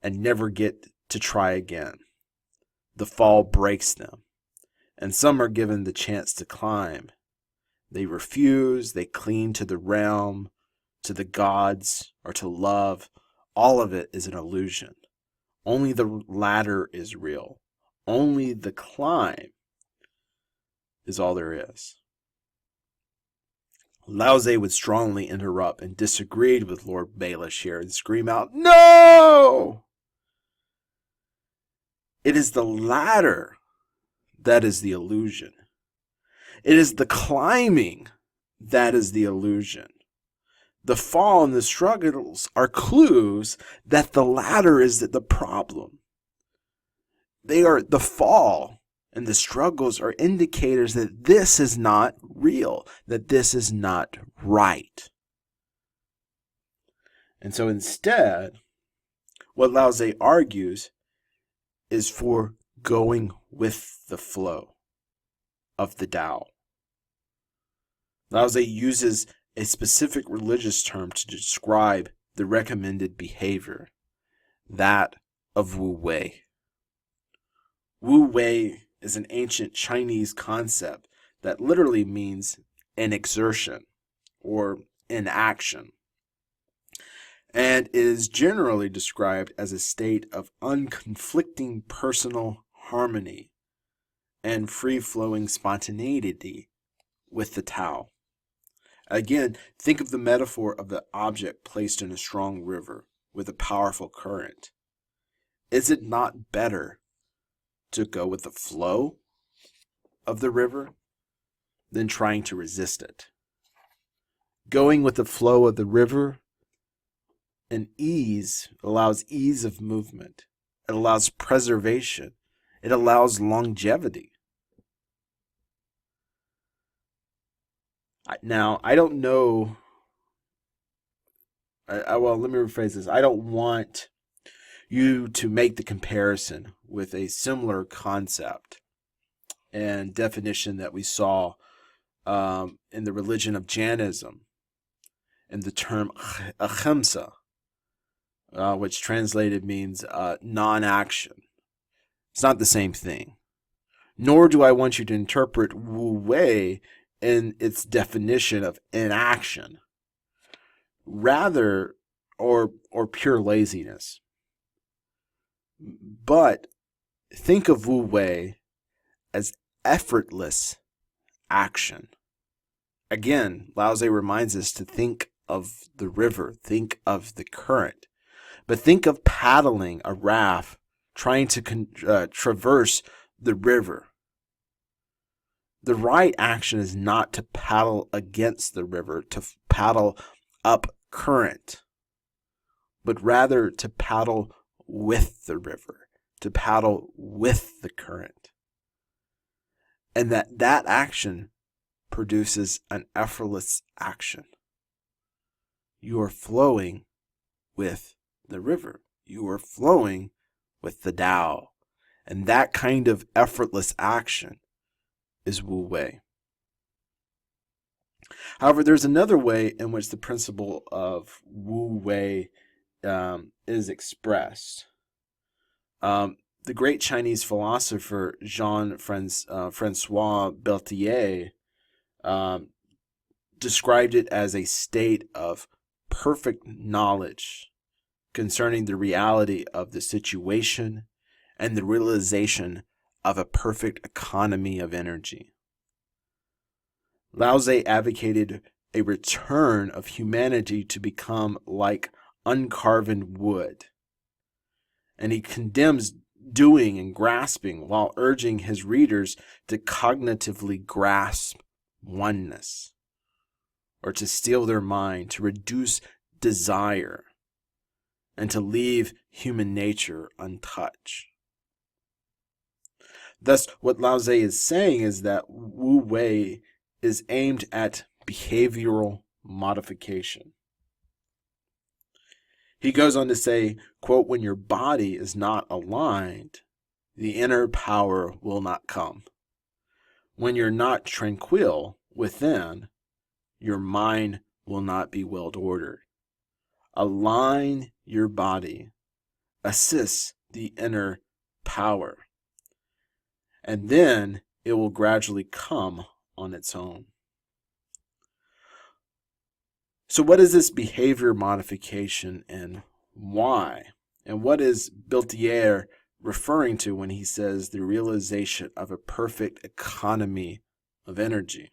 Speaker 1: and never get to try again. The fall breaks them, and some are given the chance to climb. They refuse, they cling to the realm, to the gods, or to love. All of it is an illusion. Only the ladder is real. Only the climb is all there is. Lao Tse would strongly interrupt and disagreed with Lord Baelish here and scream out, "No! It is the ladder that is the illusion. It is the climbing that is the illusion. The fall and the struggles are clues that the ladder is the problem. They are the fall and the struggles are indicators that this is not real, that this is not right." And so instead, what Lao Tse argues is for going with the flow of the Tao. Lao Tse uses a specific religious term to describe the recommended behavior, that of Wu Wei. Wu Wei is an ancient Chinese concept that literally means an exertion or an action, and is generally described as a state of unconflicting personal harmony and free-flowing spontaneity with the Tao. Again, think of the metaphor of the object placed in a strong river with a powerful current. Is it not better to go with the flow of the river than trying to resist it? Going with the flow of the river and ease allows ease of movement. It allows preservation. It allows longevity. Now, I don't know. Well, let me rephrase this. I don't want you to make the comparison with a similar concept and definition that we saw in the religion of Jainism, in the term ahimsa, which translated means non-action. It's not the same thing. Nor do I want you to interpret Wu Wei in its definition of inaction, rather, or pure laziness. But think of Wu Wei as effortless action. Again, Lao Tse reminds us to think of the river, think of the current, but think of paddling a raft trying to traverse the river. The right action is not to paddle against the river, to paddle up current, but rather to paddle with the river, to paddle with the current. And that action produces an effortless action. You are flowing with the river. You are flowing with the Tao. And that kind of effortless action is Wu Wei. However, there's another way in which the principle of Wu Wei is expressed. The great Chinese philosopher Jean-Francois Berthier described it as a state of perfect knowledge concerning the reality of the situation and the realization of a perfect economy of energy. Lao Tzu advocated a return of humanity to become like uncarven wood, and he condemns doing and grasping while urging his readers to cognitively grasp oneness, or to still their mind, to reduce desire, and to leave human nature untouched. Thus, what Lao Tzu is saying is that Wu Wei is aimed at behavioral modification. He goes on to say, quote, when your body is not aligned, the inner power will not come. When you're not tranquil within, your mind will not be well ordered. Align your body, assist the inner power, and then it will gradually come on its own. So what is this behavior modification and why? And what is Beltier referring to when he says the realization of a perfect economy of energy?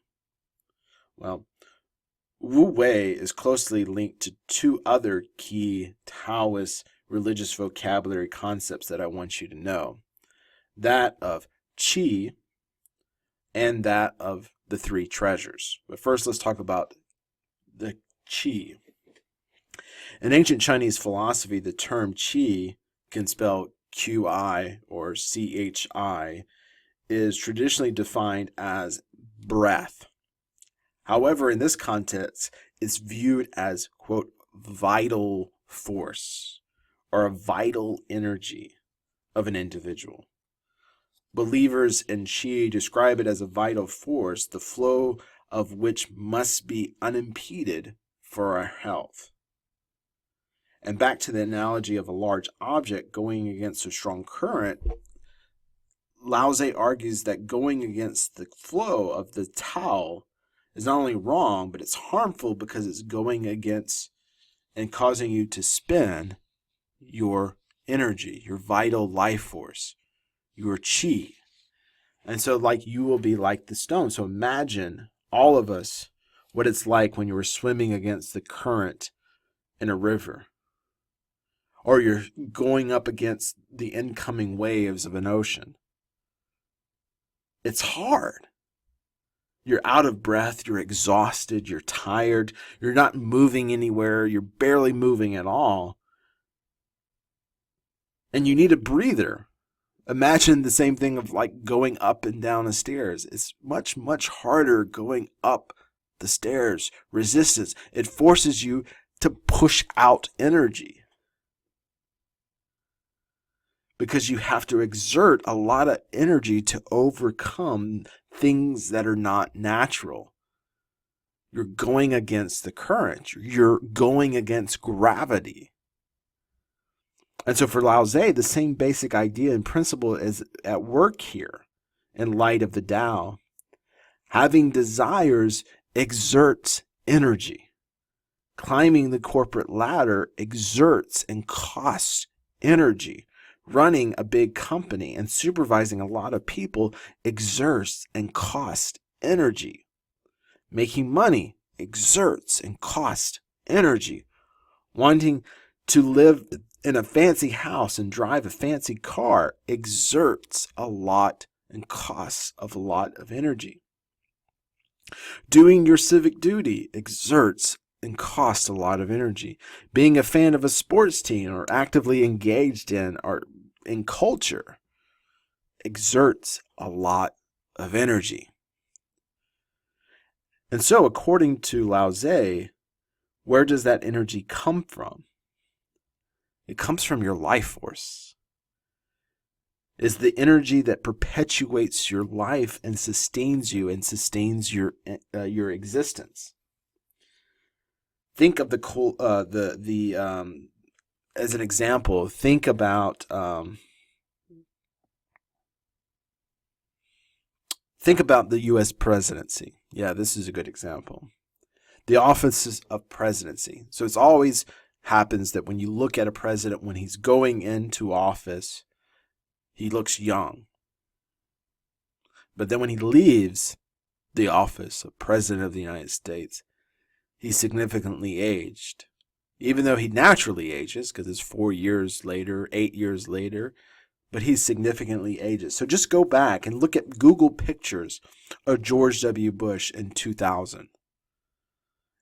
Speaker 1: Well, Wu Wei is closely linked to two other key Taoist religious vocabulary concepts that I want you to know. That of qi and that of the three treasures. But first, let's talk about the qi. In ancient Chinese philosophy, the term qi, can spell Qi or Chi, is traditionally defined as breath. However, in this context, it's viewed as, quote, vital force or a vital energy of an individual. Believers in Qi describe it as a vital force, the flow of which must be unimpeded for our health. And back to the analogy of a large object going against a strong current, Lao Tzu argues that going against the flow of the Tao is not only wrong, but it's harmful because it's going against and causing you to spend your energy, your vital life force, your qi. And so you will be like the stone. So imagine all of us what it's like when you were swimming against the current in a river, or you're going up against the incoming waves of an ocean. It's hard. You're out of breath, you're exhausted, you're tired, you're not moving anywhere, you're barely moving at all. And you need a breather. Imagine the same thing of going up and down the stairs. It's much, much harder going up the stairs. Resistance. It forces you to push out energy, because you have to exert a lot of energy to overcome things that are not natural. You're going against the current. You're going against gravity. And so for Lao Tzu, the same basic idea and principle is at work here in light of the Tao. Having desires exerts energy. Climbing the corporate ladder exerts and costs energy. Running a big company and supervising a lot of people exerts and costs energy. Making money exerts and costs energy. Wanting to live in a fancy house and drive a fancy car exerts a lot and costs a lot of energy. Doing your civic duty exerts and costs a lot of energy. Being a fan of a sports team or actively engaged in culture exerts a lot of energy. And so, according to Lao Tzu, where does that energy come from? It comes from your life force. It's the energy that perpetuates your life and sustains you and sustains your existence. Think of as an example. Think about the U.S. presidency. Yeah, this is a good example. the office of presidency. So it's always happens that when you look at a president, when he's going into office, he looks young. But then when he leaves the office of President of the United States, he's significantly aged. Even though he naturally ages, because it's 4 years later, 8 years later, but he's significantly ages. So just go back and look at Google pictures of George W. Bush in 2000.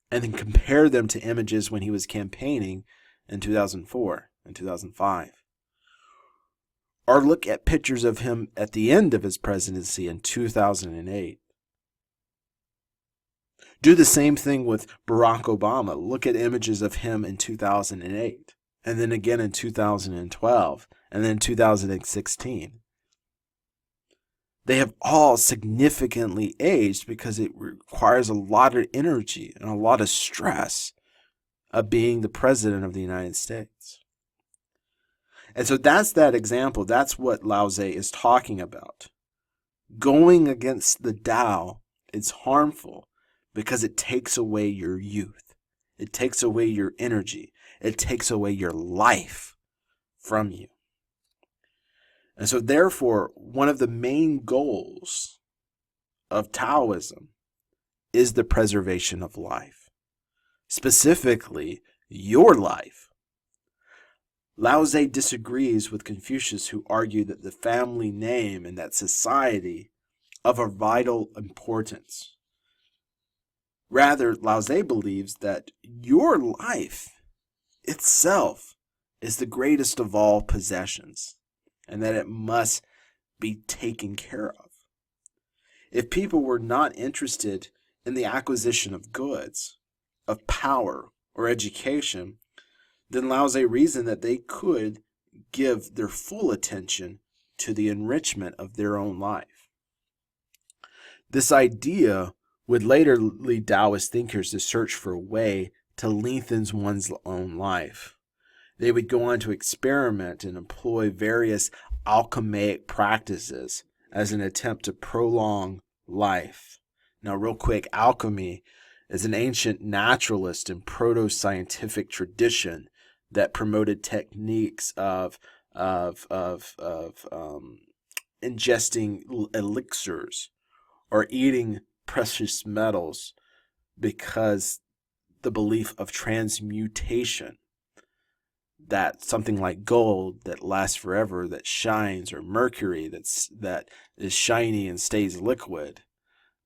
Speaker 1: And then compare them to images when he was campaigning in 2004 and 2005. Or look at pictures of him at the end of his presidency in 2008. Do the same thing with Barack Obama. Look at images of him in 2008, and then again in 2012, and then 2016. They have all significantly aged because it requires a lot of energy and a lot of stress of being the president of the United States. And so that's that example. That's what Lao Tse is talking about. Going against the Tao is harmful because it takes away your youth. It takes away your energy. It takes away your life from you. And so therefore, one of the main goals of Taoism is the preservation of life. Specifically, your life. Lao Tse disagrees with Confucius, who argue that the family name and that society of a vital importance. Rather, Lao Tse believes that your life itself is the greatest of all possessions, and that it must be taken care of. If people were not interested in the acquisition of goods, of power, or education, then Lao Tse reasoned that they could give their full attention to the enrichment of their own life. This idea would later lead Taoist thinkers to search for a way to lengthen one's own life. They would go on to experiment and employ various alchemic practices as an attempt to prolong life. Now, real quick, alchemy is an ancient naturalist and proto-scientific tradition that promoted techniques of ingesting elixirs or eating precious metals, because the belief of transmutation, that something like gold that lasts forever, that shines, or mercury that is shiny and stays liquid,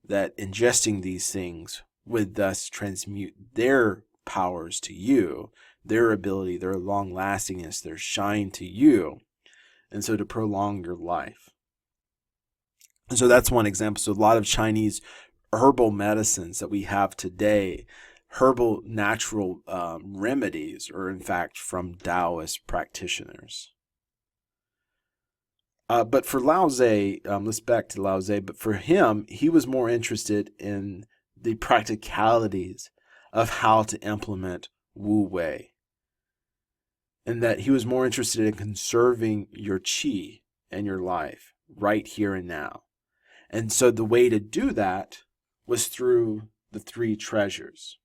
Speaker 1: that ingesting these things would thus transmute their powers to you, their ability, their long-lastingness, their shine to you, and so to prolong your life. And so that's one example. So a lot of Chinese herbal medicines that we have today, herbal natural remedies, are in fact from Taoist practitioners. But for Lao Tse, let's back to Lao Tse, but for him, he was more interested in the practicalities of how to implement Wu Wei. And that he was more interested in conserving your qi and your life right here and now. And so the way to do that was through the three treasures.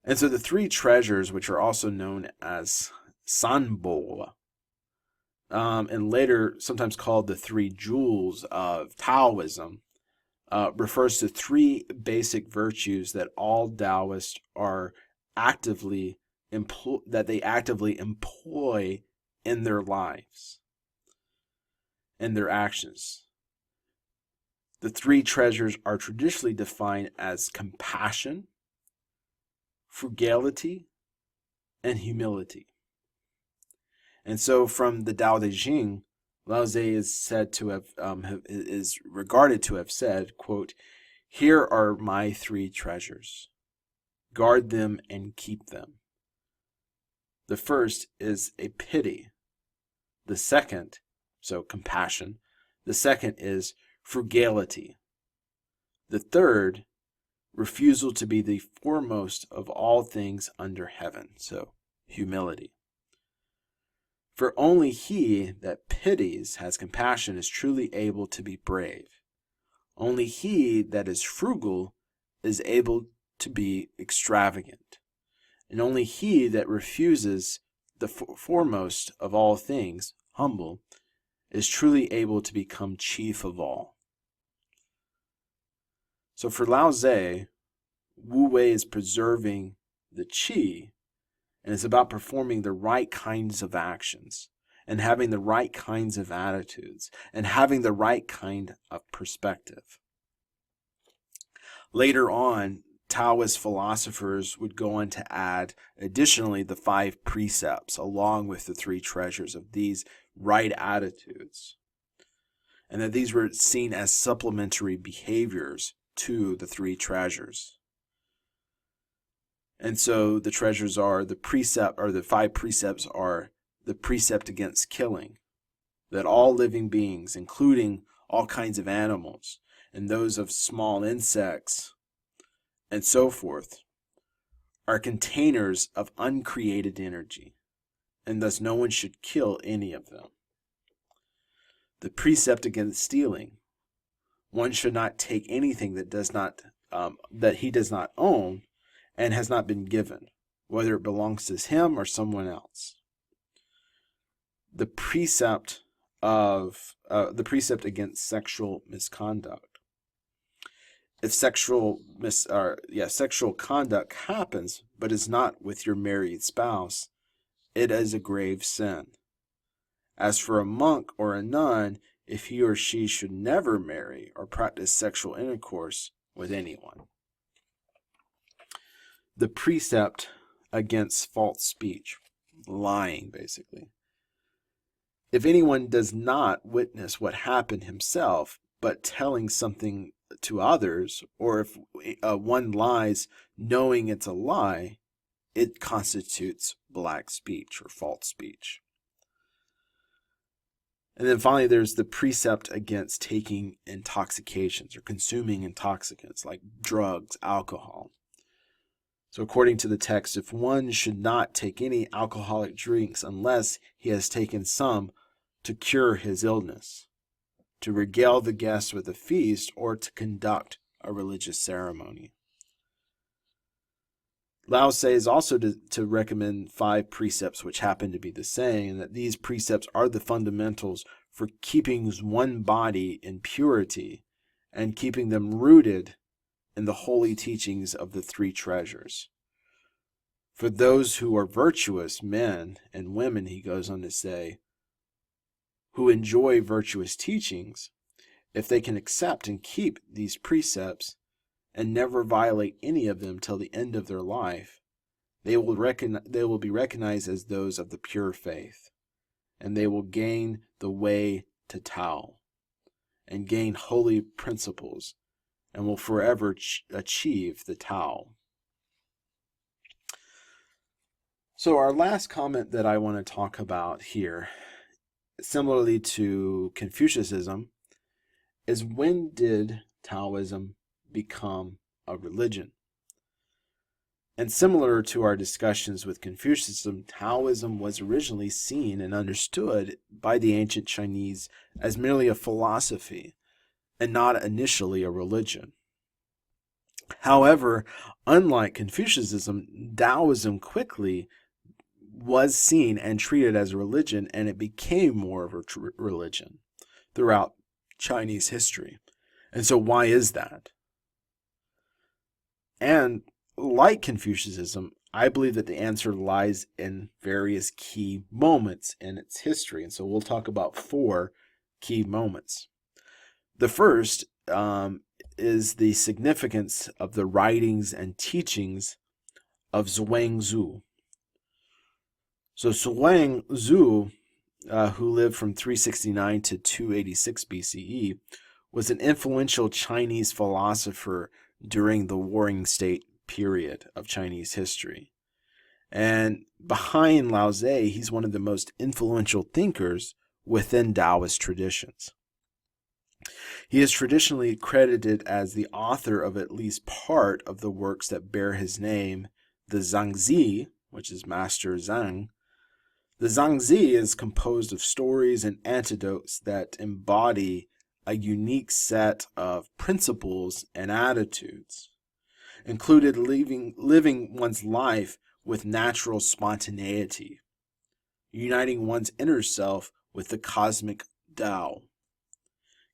Speaker 1: And so the three treasures, which are also known as Sanbo, and later sometimes called the three jewels of Taoism, refers to three basic virtues that all Taoists are actively employ in their lives, in their actions. The three treasures are traditionally defined as compassion, frugality, and humility. And so from the Tao Te Ching, Lao Tse is said to have is regarded to have said, quote, "Here are my three treasures. Guard them and keep them. The first is a pity. The second, so compassion. The second is frugality. The third, refusal to be the foremost of all things under heaven, so humility. For only he that pities, has compassion, is truly able to be brave. Only he that is frugal is able to be extravagant, and only he that refuses the foremost of all things, humble, is truly able to become chief of all. So for Lao Tzu, Wu Wei is preserving the qi, and it's about performing the right kinds of actions, and having the right kinds of attitudes, and having the right kind of perspective. Later on, Taoist philosophers would go on to add additionally the 5 precepts along with the 3 treasures of these right attitudes, and that these were seen as supplementary behaviors to the 3 treasures. And so the treasures are the 5 precepts are the precept against killing, that all living beings, including all kinds of animals and those of small insects and so forth, are containers of uncreated energy, and thus no one should kill any of them. The precept against stealing, one should not take anything that that he does not own and has not been given, whether it belongs to him or someone else. The precept against sexual misconduct. If sexual conduct happens, but is not with your married spouse, it is a grave sin. As for a monk or a nun, if he or she should never marry or practice sexual intercourse with anyone. The precept against false speech, lying basically. If anyone does not witness what happened himself, but telling something to others, or if one lies knowing it's a lie, it constitutes black speech or false speech. And then finally, there's the precept against taking intoxications or consuming intoxicants like drugs, alcohol. So according to the text, if one should not take any alcoholic drinks unless he has taken some to cure his illness, to regale the guests with a feast, or to conduct a religious ceremony. Lao Tzu is also to recommend 5 precepts which happen to be the same, and that these precepts are the fundamentals for keeping one body in purity and keeping them rooted in the holy teachings of the 3 treasures. For those who are virtuous men and women, he goes on to say, who enjoy virtuous teachings, if they can accept and keep these precepts and never violate any of them till the end of their life, they will be recognized as those of the pure faith, and they will gain the way to Tao and gain holy principles and will forever achieve the Tao. So our last comment that I want to talk about here, similarly to Confucianism, is when did Taoism become a religion? And similar to our discussions with Confucianism, Taoism was originally seen and understood by the ancient Chinese as merely a philosophy and not initially a religion. However, unlike Confucianism, Taoism quickly was seen and treated as a religion, and it became more of a religion throughout Chinese history. And so why is that? And like Confucianism, I believe that the answer lies in various key moments in its history. And so we'll talk about 4 key moments. The first is the significance of the writings and teachings of Zhuangzi. So Zhuangzi, who lived from 369 to 286 BCE, was an influential Chinese philosopher during the Warring State period of Chinese history. And behind Lao Tzu, he's one of the most influential thinkers within Taoist traditions. He is traditionally credited as the author of at least part of the works that bear his name, the Zhangzi, which is Master Zhang. The Zhangzi is composed of stories and anecdotes that embody a unique set of principles and attitudes. included living one's life with natural spontaneity, uniting one's inner self with the cosmic Tao,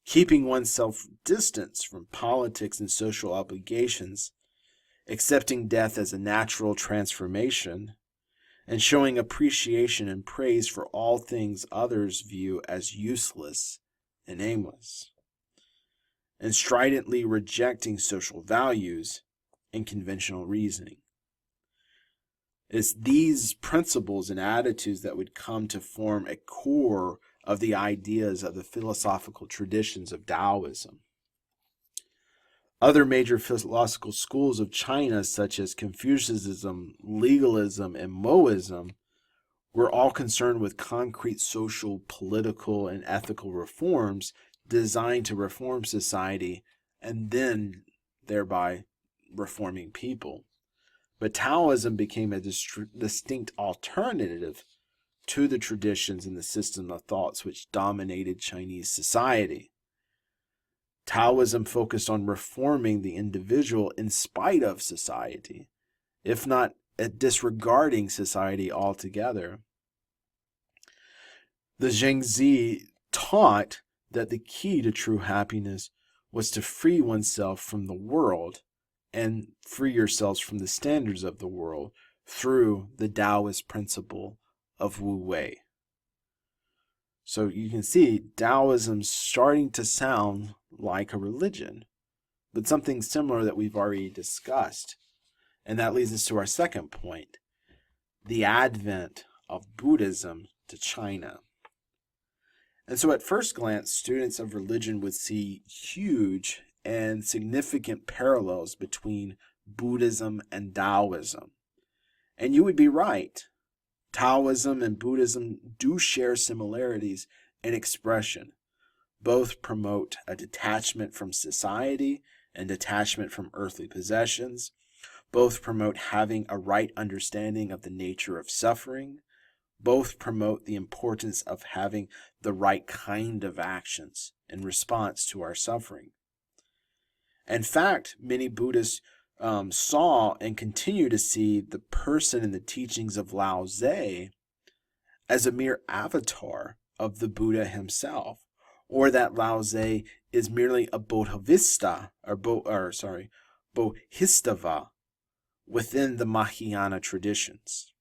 Speaker 1: keeping oneself distance from politics and social obligations, accepting death as a natural transformation, and showing appreciation and praise for all things others view as useless and aimless, and stridently rejecting social values and conventional reasoning. It's these principles and attitudes that would come to form a core of the ideas of the philosophical traditions of Taoism. Other major philosophical schools of China, such as Confucianism, legalism, and Moism, were all concerned with concrete social, political, and ethical reforms designed to reform society and then thereby reforming people. But Taoism became a distinct alternative to the traditions and the system of thoughts which dominated Chinese society. Taoism focused on reforming the individual in spite of society, if not disregarding society altogether. The Zhengzi taught that the key to true happiness was to free oneself from the world and free yourselves from the standards of the world through the Taoist principle of Wu Wei. So you can see Taoism starting to sound like a religion, but something similar that we've already discussed. And that leads us to our second point, the advent of Buddhism to China. And so at first glance, students of religion would see huge and significant parallels between Buddhism and Taoism. And you would be right. Taoism and Buddhism do share similarities in expression. Both promote a detachment from society and detachment from earthly possessions. Both promote having a right understanding of the nature of suffering. Both promote the importance of having the right kind of actions in response to our suffering. In fact, many Buddhists saw and continue to see the person and the teachings of Lao Tzu as a mere avatar of the Buddha himself, or that Lao Tzu is merely a bodhisattva within the Mahayana traditions.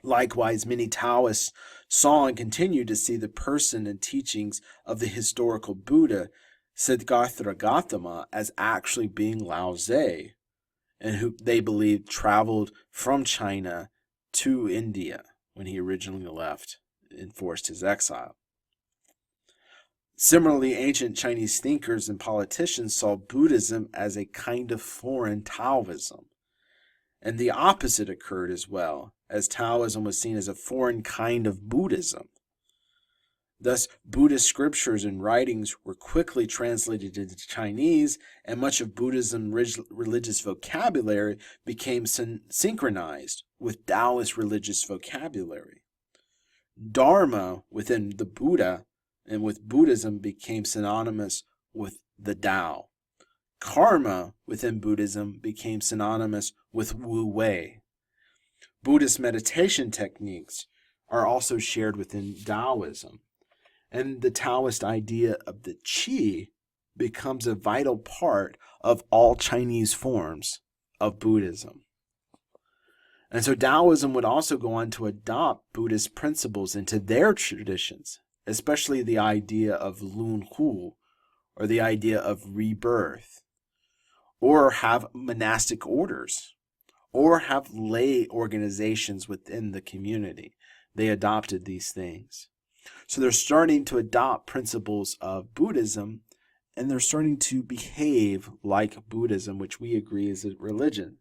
Speaker 1: Likewise, many Taoists saw and continue to see the person and teachings of the historical Buddha Siddhartha Gautama as actually being Lao Tzu, and who they believed traveled from China to India when he originally left and forced his exile. Similarly, ancient Chinese thinkers and politicians saw Buddhism as a kind of foreign Taoism. And the opposite occurred as well, as Taoism was seen as a foreign kind of Buddhism. Thus, Buddhist scriptures and writings were quickly translated into Chinese, and much of Buddhism religious vocabulary became synchronized with Taoist religious vocabulary. Dharma within the Buddha and with Buddhism became synonymous with the Tao. Karma within Buddhism became synonymous with Wu Wei. Buddhist meditation techniques are also shared within Taoism. And the Taoist idea of the Qi becomes a vital part of all Chinese forms of Buddhism. And so Taoism would also go on to adopt Buddhist principles into their traditions, especially the idea of Lun Hu, or the idea of rebirth, or have monastic orders, or have lay organizations within the community. They adopted these things. So they're starting to adopt principles of Buddhism, and they're starting to behave like Buddhism, which we agree is a religion.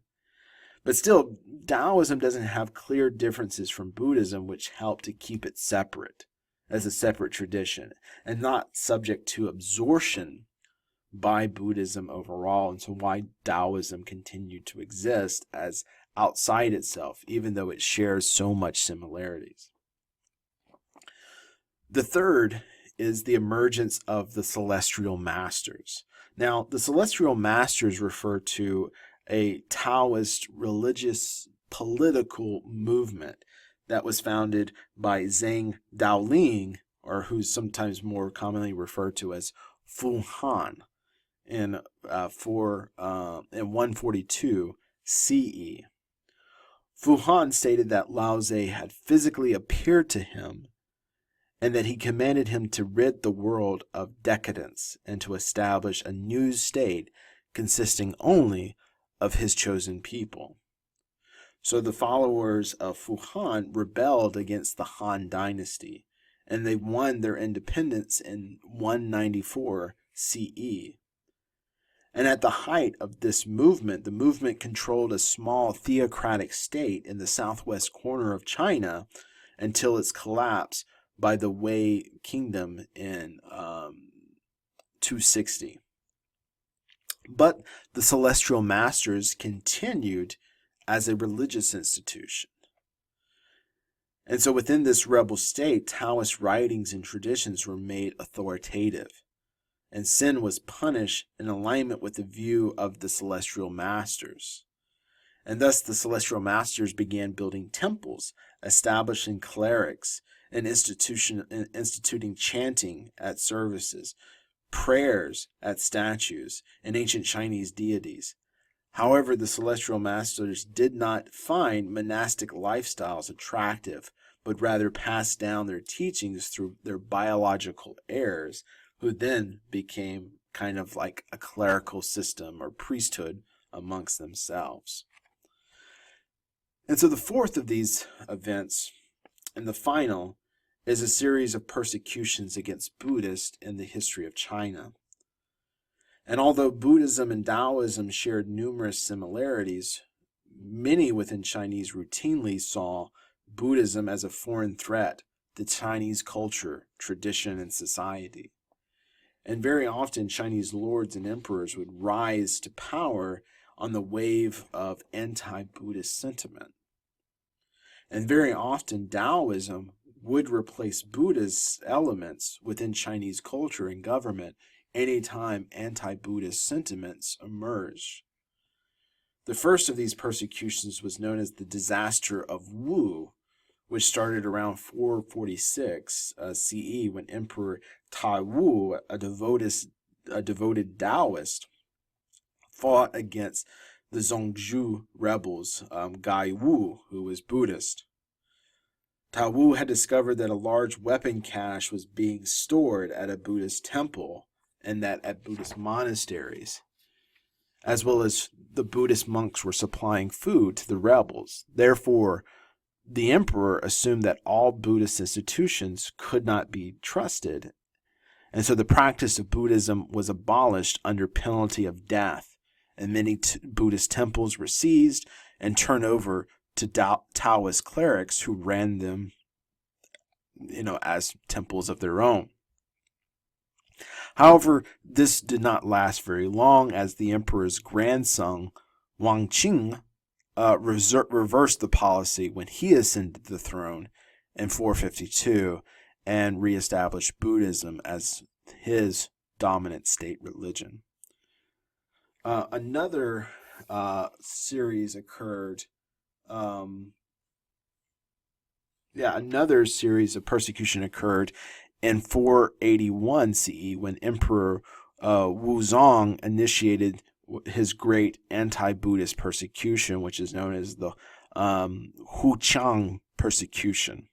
Speaker 1: But still, Taoism doesn't have clear differences from Buddhism, which help to keep it separate, as a separate tradition, and not subject to absorption by Buddhism overall, and so why Taoism continued to exist as outside itself, even though it shares so much similarities. The third is the emergence of the celestial masters. Now, the celestial masters refer to a Taoist religious political movement that was founded by Zhang Daoling, or who's sometimes more commonly referred to as Fu Han, in 142 CE. Fu Han stated that Lao Tzu had physically appeared to him and that he commanded him to rid the world of decadence and to establish a new state consisting only of his chosen people. So the followers of Fu Han rebelled against the Han dynasty, and they won their independence in 194 CE. And at the height of this movement, the movement controlled a small theocratic state in the southwest corner of China until its collapse by the Wei Kingdom in 260. But the Celestial Masters continued as a religious institution. And so within this rebel state, Taoist writings and traditions were made authoritative, and sin was punished in alignment with the view of the Celestial Masters. And thus the Celestial Masters began building temples, establishing clerics, and instituting chanting at services, prayers at statues, and ancient Chinese deities. However, the Celestial Masters did not find monastic lifestyles attractive, but rather passed down their teachings through their biological heirs, who then became kind of like a clerical system or priesthood amongst themselves. And so the fourth of these events, and the final, is a series of persecutions against Buddhists in the history of China. And although Buddhism and Taoism shared numerous similarities, many within Chinese routinely saw Buddhism as a foreign threat to Chinese culture, tradition, and society. And very often, Chinese lords and emperors would rise to power on the wave of anti-Buddhist sentiment. And very often, Taoism would replace Buddhist elements within Chinese culture and government anytime anti-Buddhist sentiments emerged. The first of these persecutions was known as the Disaster of Wu, which started around 446 CE when Emperor Tai Wu, a devoted Taoist, fought against the Zongzhou rebels, Gai Wu, who was Buddhist. Tai Wu had discovered that a large weapon cache was being stored at a Buddhist temple and that at Buddhist monasteries, as well as the Buddhist monks were supplying food to the rebels. Therefore, the emperor assumed that all Buddhist institutions could not be trusted, and so the practice of Buddhism was abolished under penalty of death, and many Buddhist temples were seized and turned over to Taoist clerics who ran them, as temples of their own. However, this did not last very long, as the emperor's grandson, Wang Qing, reversed the policy when he ascended the throne in 452 and reestablished Buddhism as his dominant state religion. Another series occurred. Another series of persecution occurred in 481 CE when Emperor Wuzong initiated his great anti-Buddhist persecution, which is known as the Huqiang persecution.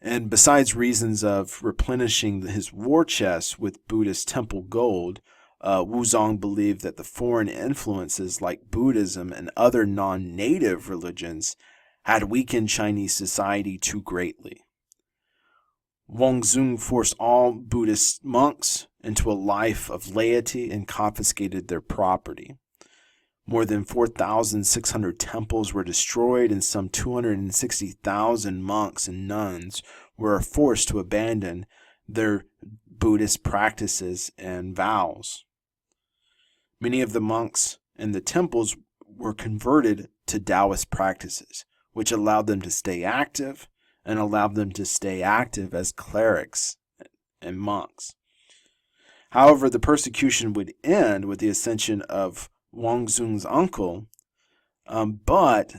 Speaker 1: And besides reasons of replenishing his war chest with Buddhist temple gold, Wuzong believed that the foreign influences like Buddhism and other non-native religions had weakened Chinese society too greatly. Wangzong forced all Buddhist monks into a life of laity and confiscated their property. More than 4,600 temples were destroyed, and some 260,000 monks and nuns were forced to abandon their Buddhist practices and vows. Many of the monks in the temples were converted to Taoist practices, which allowed them to stay active as clerics and monks. However, the persecution would end with the ascension of Wang Xun's uncle, but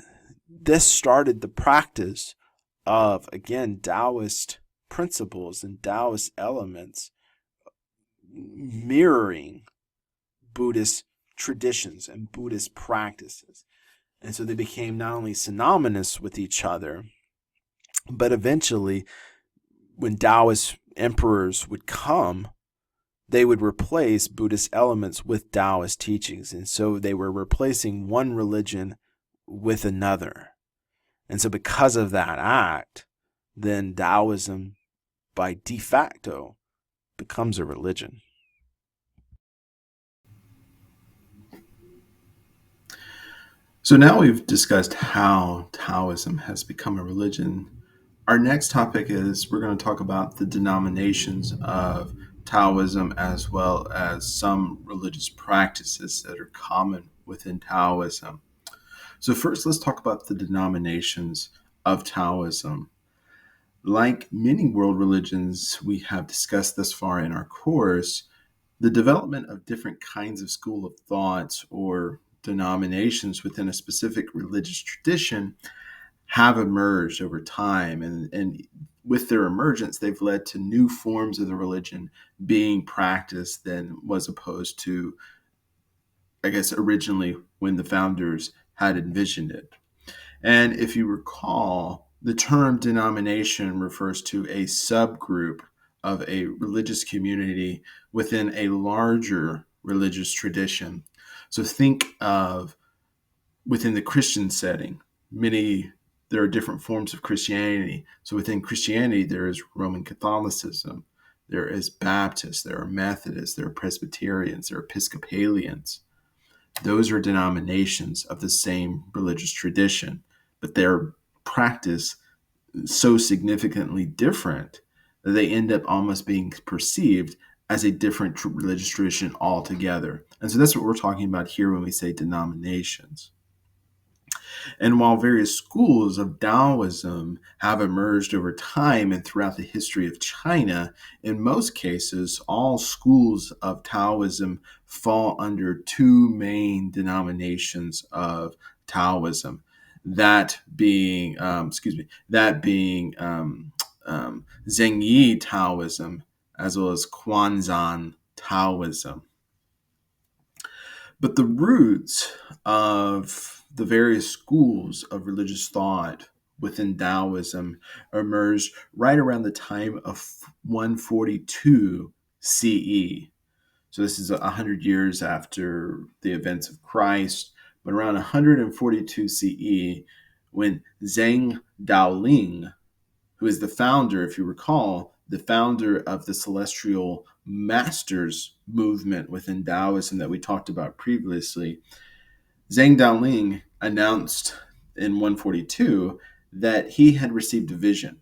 Speaker 1: this started the practice of, again, Taoist principles and Taoist elements mirroring Buddhist traditions and Buddhist practices. And so they became not only synonymous with each other, but eventually, when Taoist emperors would come, they would replace Buddhist elements with Taoist teachings. And so they were replacing one religion with another. And so because of that act, then Taoism, by de facto, becomes a religion.
Speaker 2: So now we've discussed how Taoism has become a religion. Our next topic is we're going to talk about the denominations of Taoism as well as some religious practices that are common within Taoism. So, first, let's talk about the denominations of Taoism. Like many world religions we have discussed thus far in our course, the development of different kinds of school of thoughts or denominations within a specific religious tradition have emerged over time. And with their emergence, they've led to new forms of the religion being practiced than was opposed to, I guess, originally when the founders had envisioned it. And if you recall, the term denomination refers to a subgroup of a religious community within a larger religious tradition. So think of within the Christian setting, there are different forms of Christianity. So within Christianity, there is Roman Catholicism, there is Baptists, there are Methodists, there are Presbyterians, there are Episcopalians. Those are denominations of the same religious tradition, but their practice so significantly different that they end up almost being perceived as a different religious tradition altogether. And so that's what we're talking about here when we say denominations. And while various schools of Taoism have emerged over time and throughout the history of China, in most cases, all schools of Taoism fall under two main denominations of Taoism. That being Zhengyi Taoism as well as Quanzan Taoism. But the roots of the various schools of religious thought within Taoism emerged right around the time of 142 CE. So this is 100 years after the events of Christ, but around 142 CE, when Zhang Daoling, who is the founder, if you recall, the founder of the Celestial Masters movement within Taoism that we talked about previously, Zhang Daoling announced in 142 that he had received a vision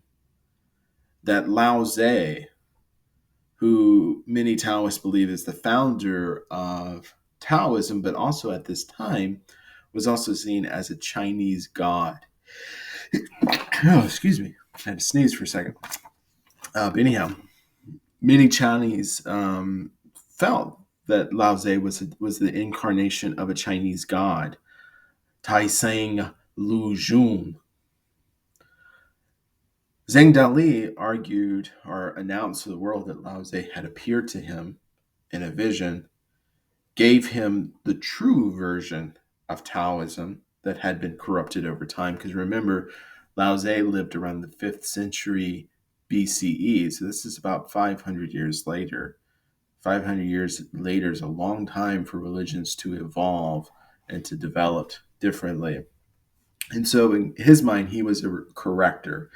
Speaker 2: that Lao Tse, who many Taoists believe is the founder of Taoism, but also at this time was also seen as a Chinese god. Oh, excuse me. I had to sneeze for a second. But anyhow, many Chinese felt that Lao Tse was the incarnation of a Chinese god, Tai Sang Lu Jun. Zhang Dali argued or announced to the world that Lao Tse had appeared to him in a vision, gave him the true version of Taoism that had been corrupted over time. Because remember, Lao Tse lived around the 5th century BCE, so this is about 500 years later. 500 years later is a long time for religions to evolve and to develop differently. And so, in his mind, he was a corrector.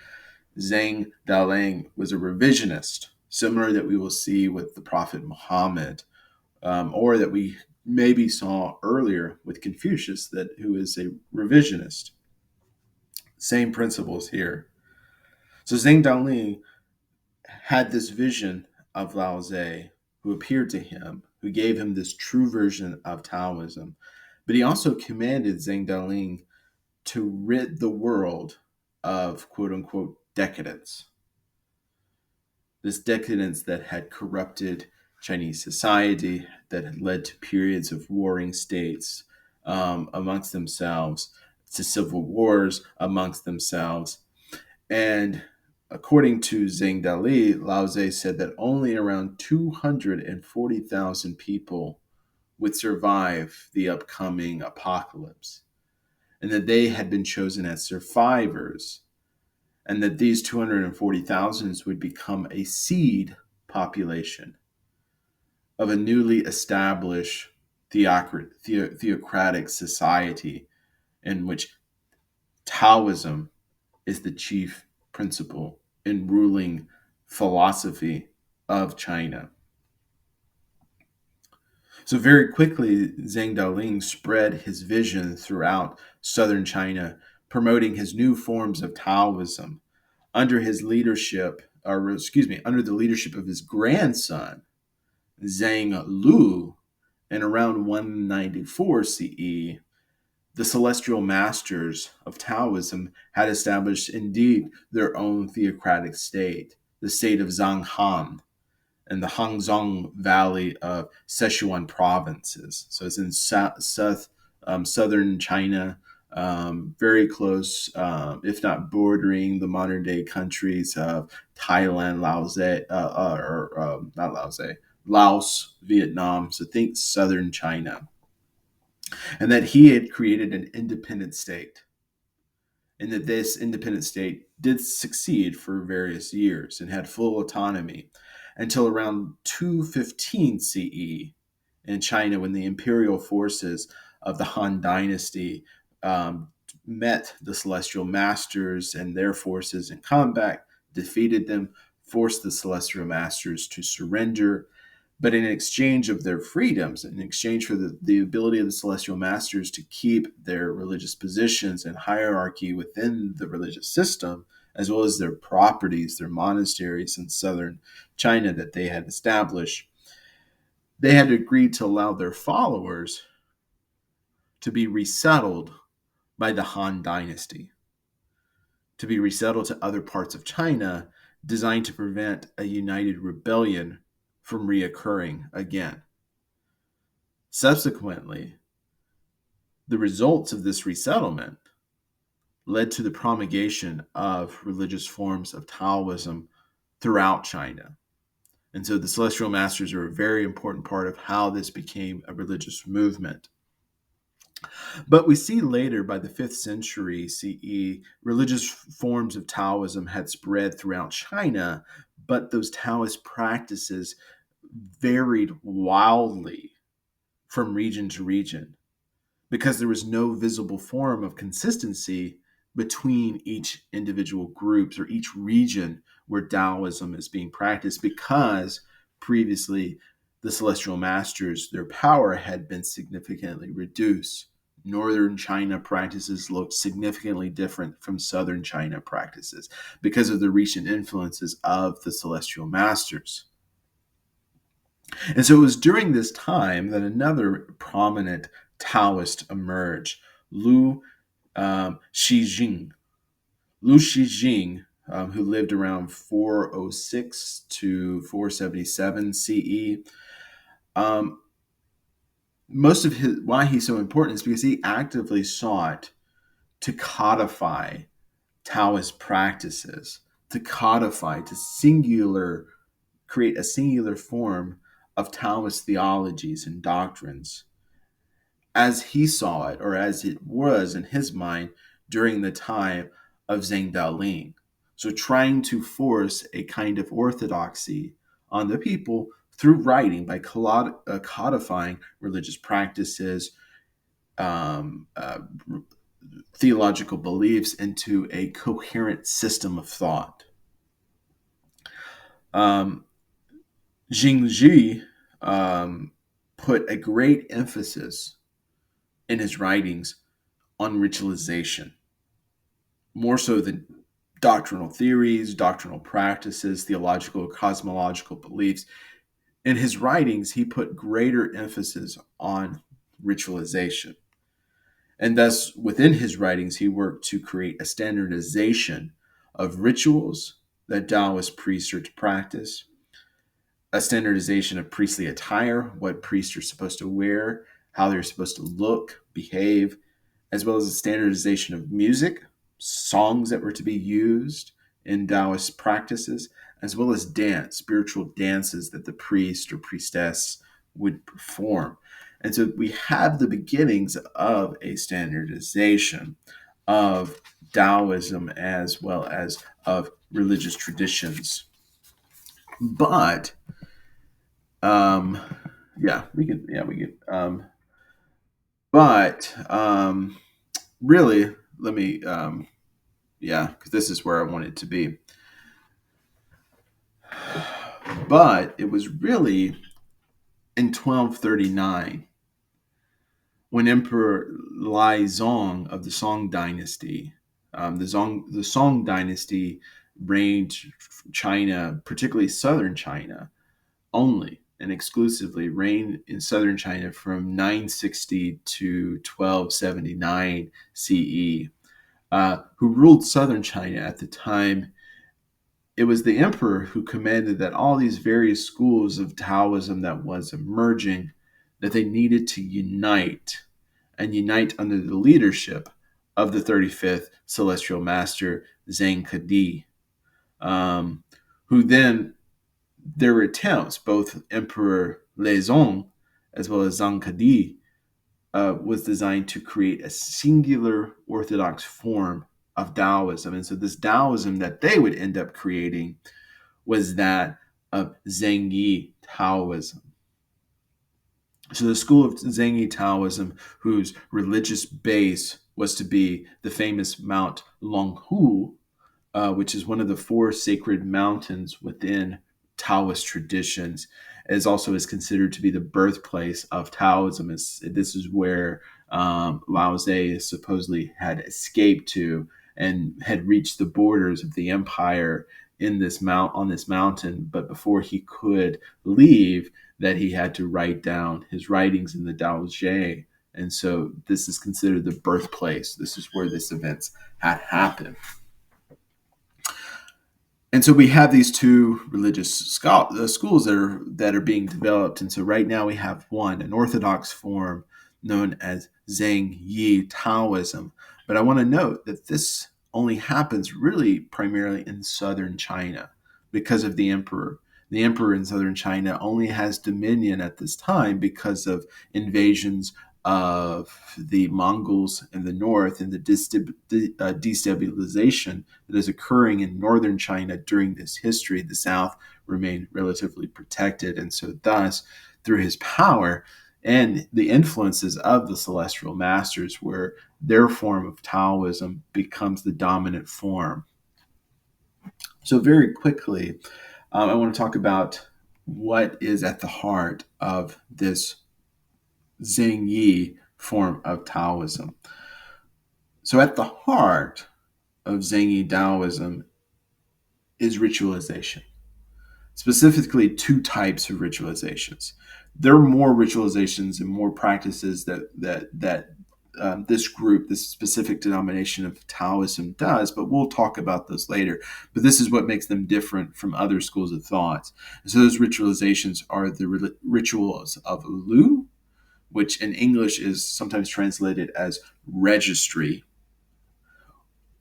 Speaker 2: Zhang Daoling was a revisionist, similar that we will see with the Prophet Muhammad, or that we maybe saw earlier with Confucius, who is a revisionist. Same principles here. So Zhang Daoling had this vision of Lao Tse, who appeared to him, who gave him this true version of Taoism. But he also commanded Zhang Daoling to rid the world of quote unquote decadence. This decadence that had corrupted Chinese society that had led to periods of warring states amongst themselves, to civil wars amongst themselves. And according to Zhang Dali, Lao Tse said that only around 240,000 people would survive the upcoming apocalypse, and that they had been chosen as survivors, and that these 240,000 would become a seed population of a newly established theocratic society in which Taoism is the chief principle in ruling philosophy of China. So very quickly, Zhang Daoling spread his vision throughout southern China, promoting his new forms of Taoism under his leadership, or excuse me, under the leadership of his grandson, Zhang Lu, in around 194 CE. The celestial masters of Taoism had established indeed their own theocratic state, the state of Zhanghan, in the Hangzhou Valley of Sichuan provinces. So it's in southern China, very close, if not bordering the modern day countries of Thailand, not Laos, Laos, Vietnam. So think southern China. And that he had created an independent state, and that this independent state did succeed for various years and had full autonomy until around 215 CE in China, when the imperial forces of the Han Dynasty met the celestial masters and their forces in combat, defeated them, forced the celestial masters to surrender. But in exchange of their freedoms, in exchange for the ability of the celestial masters to keep their religious positions and hierarchy within the religious system, as well as their properties, their monasteries in southern China that they had established, they had agreed to allow their followers to be resettled by the Han Dynasty, to be resettled to other parts of China, designed to prevent a united rebellion from reoccurring again. Subsequently, the results of this resettlement led to the promulgation of religious forms of Taoism throughout China. And so the Celestial Masters are a very important part of how this became a religious movement. But we see later, by the 5th century CE, religious forms of Taoism had spread throughout China, but those Taoist practices varied wildly from region to region because there was no visible form of consistency between each individual groups or each region where Taoism is being practiced, because previously the celestial masters, their power had been significantly reduced. Northern China practices looked significantly different from southern China practices because of the recent influences of the celestial masters. And so it was during this time that another prominent Taoist emerged, Lu Shijing. Lu Shijing, who lived around 406 to 477 CE. Most of his, why he's so important is because he actively sought to codify Taoist practices, to codify, to create a singular form of Taoist theologies and doctrines as he saw it, or as it was in his mind during the time of Zhang Daoling. So trying to force a kind of orthodoxy on the people through writing by codifying religious practices, theological beliefs into a coherent system of thought. Jingji put a great emphasis in his writings on ritualization, more so than doctrinal theories, doctrinal practices, theological, cosmological beliefs. In his writings, he put greater emphasis on ritualization. And thus, within his writings, he worked to create a standardization of rituals that Taoist priests are to practice, a standardization of priestly attire, what priests are supposed to wear, how they're supposed to look, behave, as well as a standardization of music, songs that were to be used in Taoist practices, as well as dance, spiritual dances that the priest or priestess would perform. And so we have the beginnings of a standardization of Taoism as well as of religious traditions. But um, we could. But really, let me, because this is where I want it to be. But it was really in 1239 when Emperor Zong of the Song Dynasty, the Song Dynasty reigned China, particularly southern China, only and exclusively reigned in southern China from 960 to 1279 CE, who ruled southern China at the time. It was the emperor who commanded that all these various schools of Taoism that was emerging, that they needed to unite and unite under the leadership of the 35th celestial master, Zhang Kadi, who then their attempts, both Emperor Lezong as well as Zhang Kadi, was designed to create a singular orthodox form of Taoism. And so this Taoism that they would end up creating was that of Zhengyi Taoism. So the school of Zhengyi Taoism, whose religious base was to be the famous Mount Longhu, which is one of the four sacred mountains within Taoist traditions, is considered to be the birthplace of Taoism. This is where Lao Tse supposedly had escaped to and had reached the borders of the empire in this on this mountain. But before he could leave, that he had to write down his writings in the Tao Te. And so this is considered the birthplace. This is where this event had happened. And so we have these two religious schools that are being developed. And so right now we have one, an orthodox form known as Zhengyi Taoism. But I want to note that this only happens really primarily in southern China because of the emperor. The emperor in southern China only has dominion at this time because of invasions of the Mongols in the north and the destabilization that is occurring in northern China during this history. The south remained relatively protected. And so thus, through his power and the influences of the celestial masters, where their form of Taoism becomes the dominant form. So very quickly, I want to talk about what is at the heart of this Zhengyi form of Taoism. So at the heart of Zhengyi Taoism is ritualization, specifically two types of ritualizations. There are more ritualizations and more practices that this group, this specific denomination of Taoism does, but we'll talk about those later. But this is what makes them different from other schools of thought. And so those ritualizations are the rituals of Lu, which in English is sometimes translated as registry,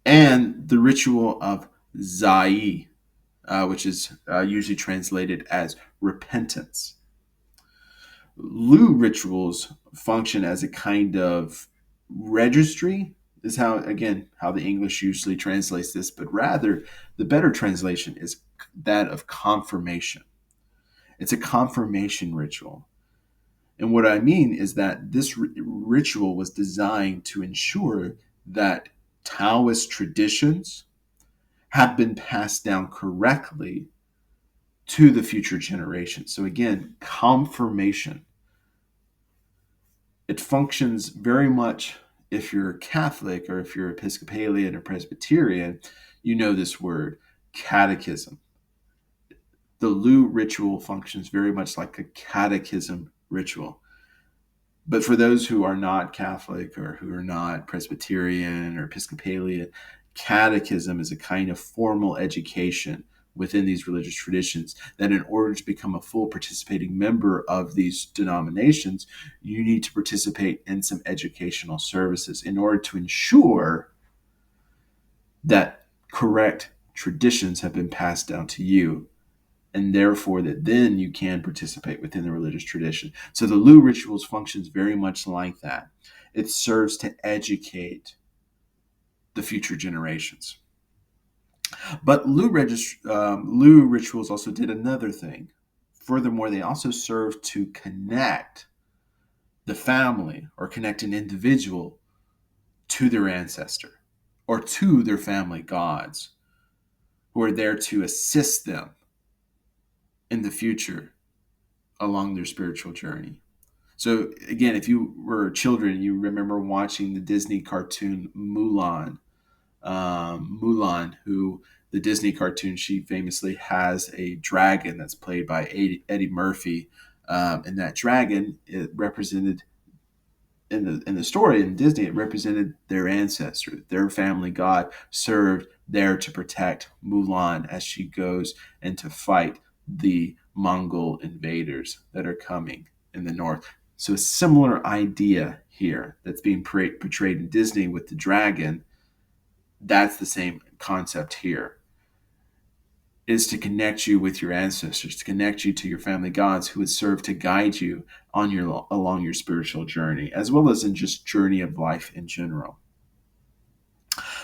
Speaker 2: and the ritual of Zai, which is usually translated as repentance. Lu rituals function as a kind of registry, is how the English usually translates this, but rather the better translation is that of confirmation. It's a confirmation ritual. And what I mean is that this ritual was designed to ensure that Taoist traditions have been passed down correctly to the future generations. So again, confirmation. It functions very much, if you're Catholic or if you're Episcopalian or Presbyterian, you know this word, catechism. The Lu ritual functions very much like a catechism ritual. But for those who are not Catholic or who are not Presbyterian or Episcopalian, catechism is a kind of formal education within these religious traditions, that in order to become a full participating member of these denominations, you need to participate in some educational services in order to ensure that correct traditions have been passed down to you, and therefore that then you can participate within the religious tradition. So the Lu rituals functions very much like that. It serves to educate the future generations. But Lu rituals also did another thing. Furthermore, they also serve to connect the family or connect an individual to their ancestor or to their family gods who are there to assist them in the future along their spiritual journey. So, again, if you were children, you remember watching the Disney cartoon Mulan. Mulan, who the Disney cartoon, she famously has a dragon that's played by Eddie Murphy. And that dragon, it represented in the story in Disney, it represented their ancestor, their family god, served there to protect Mulan as she goes and to fight the Mongol invaders that are coming in the north. So a similar idea here that's being portrayed in Disney with the dragon, that's the same concept here, is to connect you with your ancestors, to connect you to your family gods who would serve to guide you on your along your spiritual journey, as well as in just journey of life in general.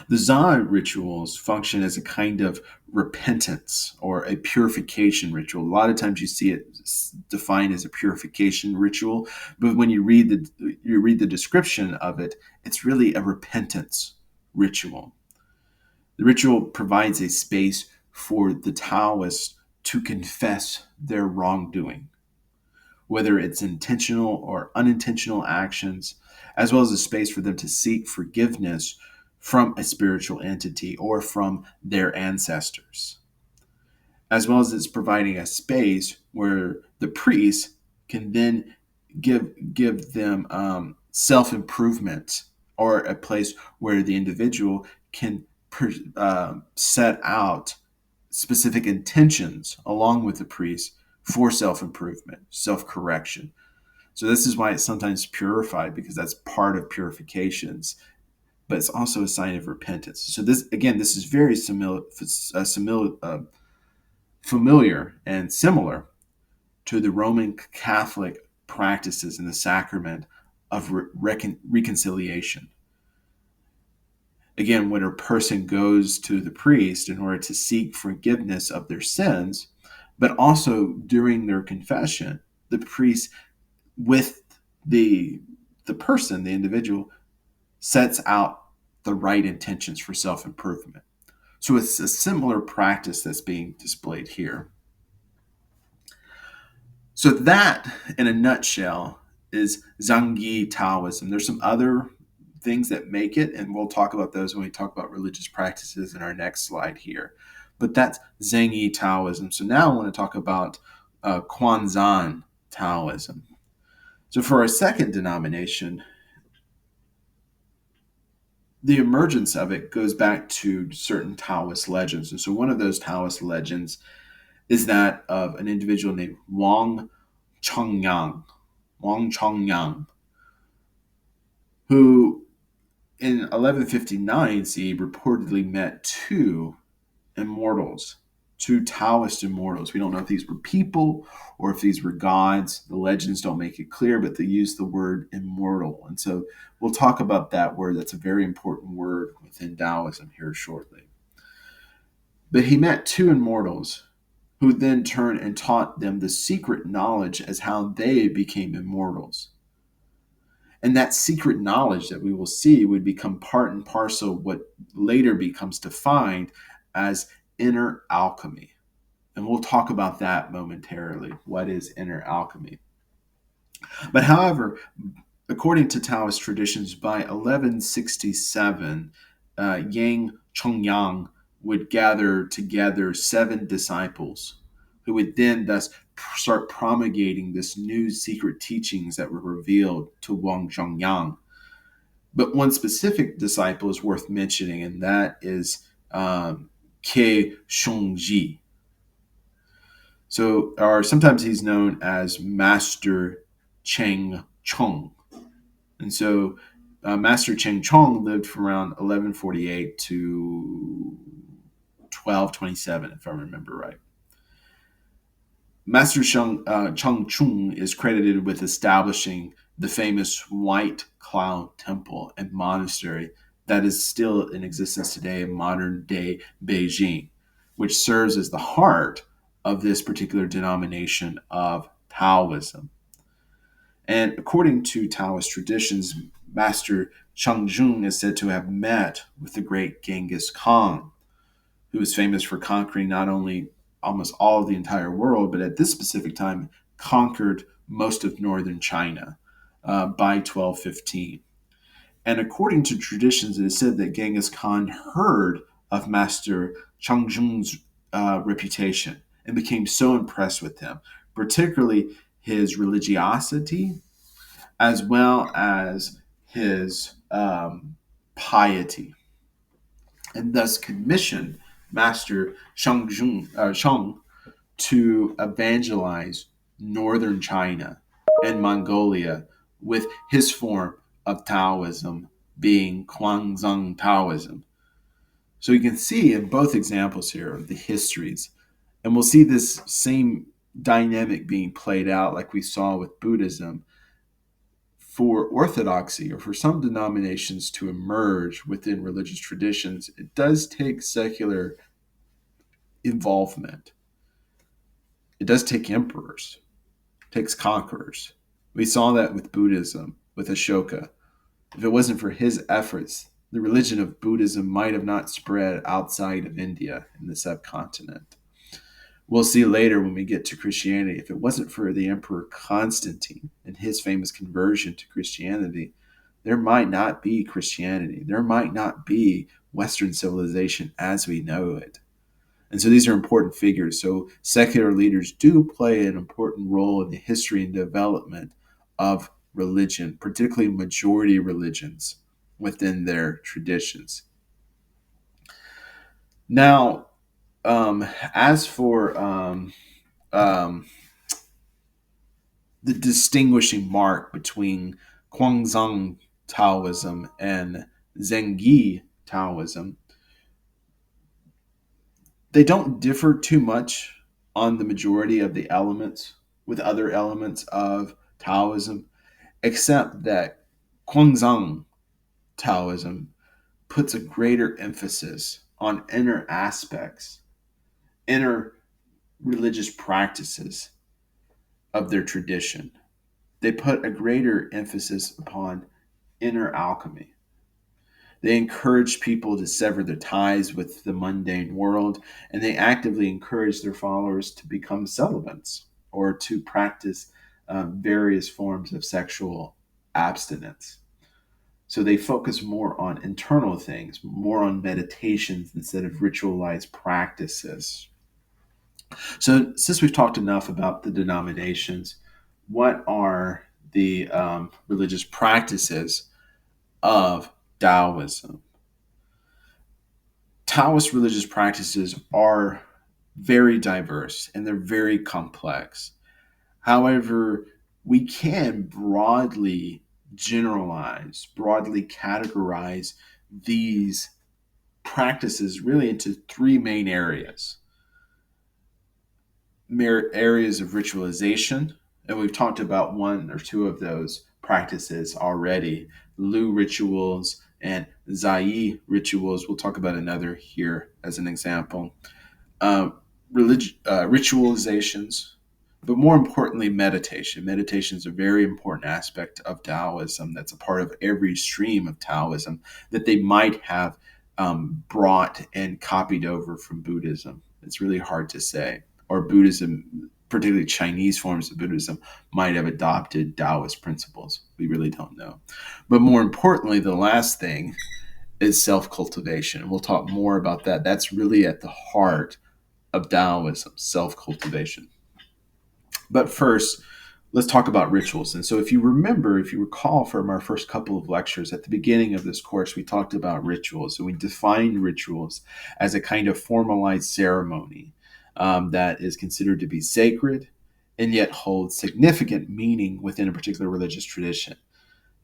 Speaker 2: The Za rituals function as a kind of repentance or a purification ritual. A lot of times you see it defined as a purification ritual, but when you read the description of it, it's really a repentance ritual. The ritual provides a space for the Taoists to confess their wrongdoing, whether it's intentional or unintentional actions, as well as a space for them to seek forgiveness from a spiritual entity or from their ancestors, as well as it's providing a space where the priest can then give them self-improvement, or a place where the individual can set out specific intentions along with the priest for self-improvement, self-correction. So this is why it's sometimes purified, because that's part of purifications, but it's also a sign of repentance. So this is very familiar and similar to the Roman Catholic practices in the sacrament of reconciliation. Again, when a person goes to the priest in order to seek forgiveness of their sins, but also during their confession, the priest with the person, the individual, sets out the right intentions for self-improvement. So it's a similar practice that's being displayed here. So that, in a nutshell, is Zhangyi Taoism. There's some other things that make it, and we'll talk about those when we talk about religious practices in our next slide here. But that's Zhangyi Taoism. So now I want to talk about Quanzan Taoism. So for our second denomination, the emergence of it goes back to certain Taoist legends. And so one of those Taoist legends is that of an individual named Wang Chongyang, who in 1159 CE reportedly met two immortals, two Taoist immortals. We don't know if these were people or if these were gods. The legends don't make it clear, but they use the word immortal. And so we'll talk about that word. That's a very important word within Taoism here shortly. But he met two immortals who then turned and taught them the secret knowledge as how they became immortals. And that secret knowledge that we will see would become part and parcel of what later becomes defined as inner alchemy. And we'll talk about that momentarily. What is inner alchemy? But however, according to Taoist traditions, by 1167, Yang Chongyang would gather together 7 disciples who would then thus start promulgating this new secret teachings that were revealed to Wang Zhongyang. But one specific disciple is worth mentioning, and that is Ke Shongji. So, or sometimes he's known as Master Cheng Chong. And so, Master Cheng Chong lived from around 1148 to 1227, if I remember right. Master Cheng Chung is credited with establishing the famous White Cloud Temple and monastery that is still in existence today in modern day Beijing, which serves as the heart of this particular denomination of Taoism. And according to Taoist traditions, Master Cheng is said to have met with the great Genghis Khan, who was famous for conquering not only almost all of the entire world, but at this specific time conquered most of northern China by 1215. And according to traditions, it is said that Genghis Khan heard of Master Changzhung's reputation and became so impressed with him, particularly his religiosity as well as his piety, and thus commissioned Master Shang to evangelize northern China and Mongolia with his form of Taoism being Kuangzang Taoism. So you can see in both examples here of the histories, and we'll see this same dynamic being played out like we saw with Buddhism. For orthodoxy or for some denominations to emerge within religious traditions, it does take secular involvement. It does take emperors, it takes conquerors. We saw that with Buddhism, with Ashoka. If it wasn't for his efforts, the religion of Buddhism might have not spread outside of India in the subcontinent. We'll see later when we get to Christianity, if it wasn't for the Emperor Constantine and his famous conversion to Christianity, there might not be Christianity. There might not be Western civilization as we know it. And so these are important figures. So secular leaders do play an important role in the history and development of religion, particularly majority religions within their traditions. Now, as for um, the distinguishing mark between Kuangzang Taoism and Zengyi Taoism, they don't differ too much on the majority of the elements with other elements of Taoism, except that Kuangzang Taoism puts a greater emphasis on inner aspects, inner religious practices of their tradition. They put a greater emphasis upon inner alchemy. They encourage people to sever their ties with the mundane world, and they actively encourage their followers to become celibates or to practice various forms of sexual abstinence. So they focus more on internal things, more on meditations instead of ritualized practices. So, since we've talked enough about the denominations, what are the religious practices of Taoism? Taoist religious practices are very diverse and they're very complex. However, we can broadly generalize, broadly categorize these practices really into three main areas: areas of ritualization, and we've talked about one or two of those practices already: Lu rituals and Zai rituals. We'll talk about another here as an example. Uh, ritualizations, but more importantly, meditation. Meditation is a very important aspect of Taoism that's a part of every stream of Taoism that they might have brought and copied over from Buddhism. It's really hard to say. Or Buddhism, particularly Chinese forms of Buddhism, might have adopted Taoist principles. We really don't know. But more importantly, the last thing is self cultivation. We'll talk more about that. That's really at the heart of Taoism, self cultivation. But first, let's talk about rituals. And so, if you remember, if you recall from our first couple of lectures at the beginning of this course, we talked about rituals. And we defined rituals as a kind of formalized ceremony, that is considered to be sacred and yet holds significant meaning within a particular religious tradition.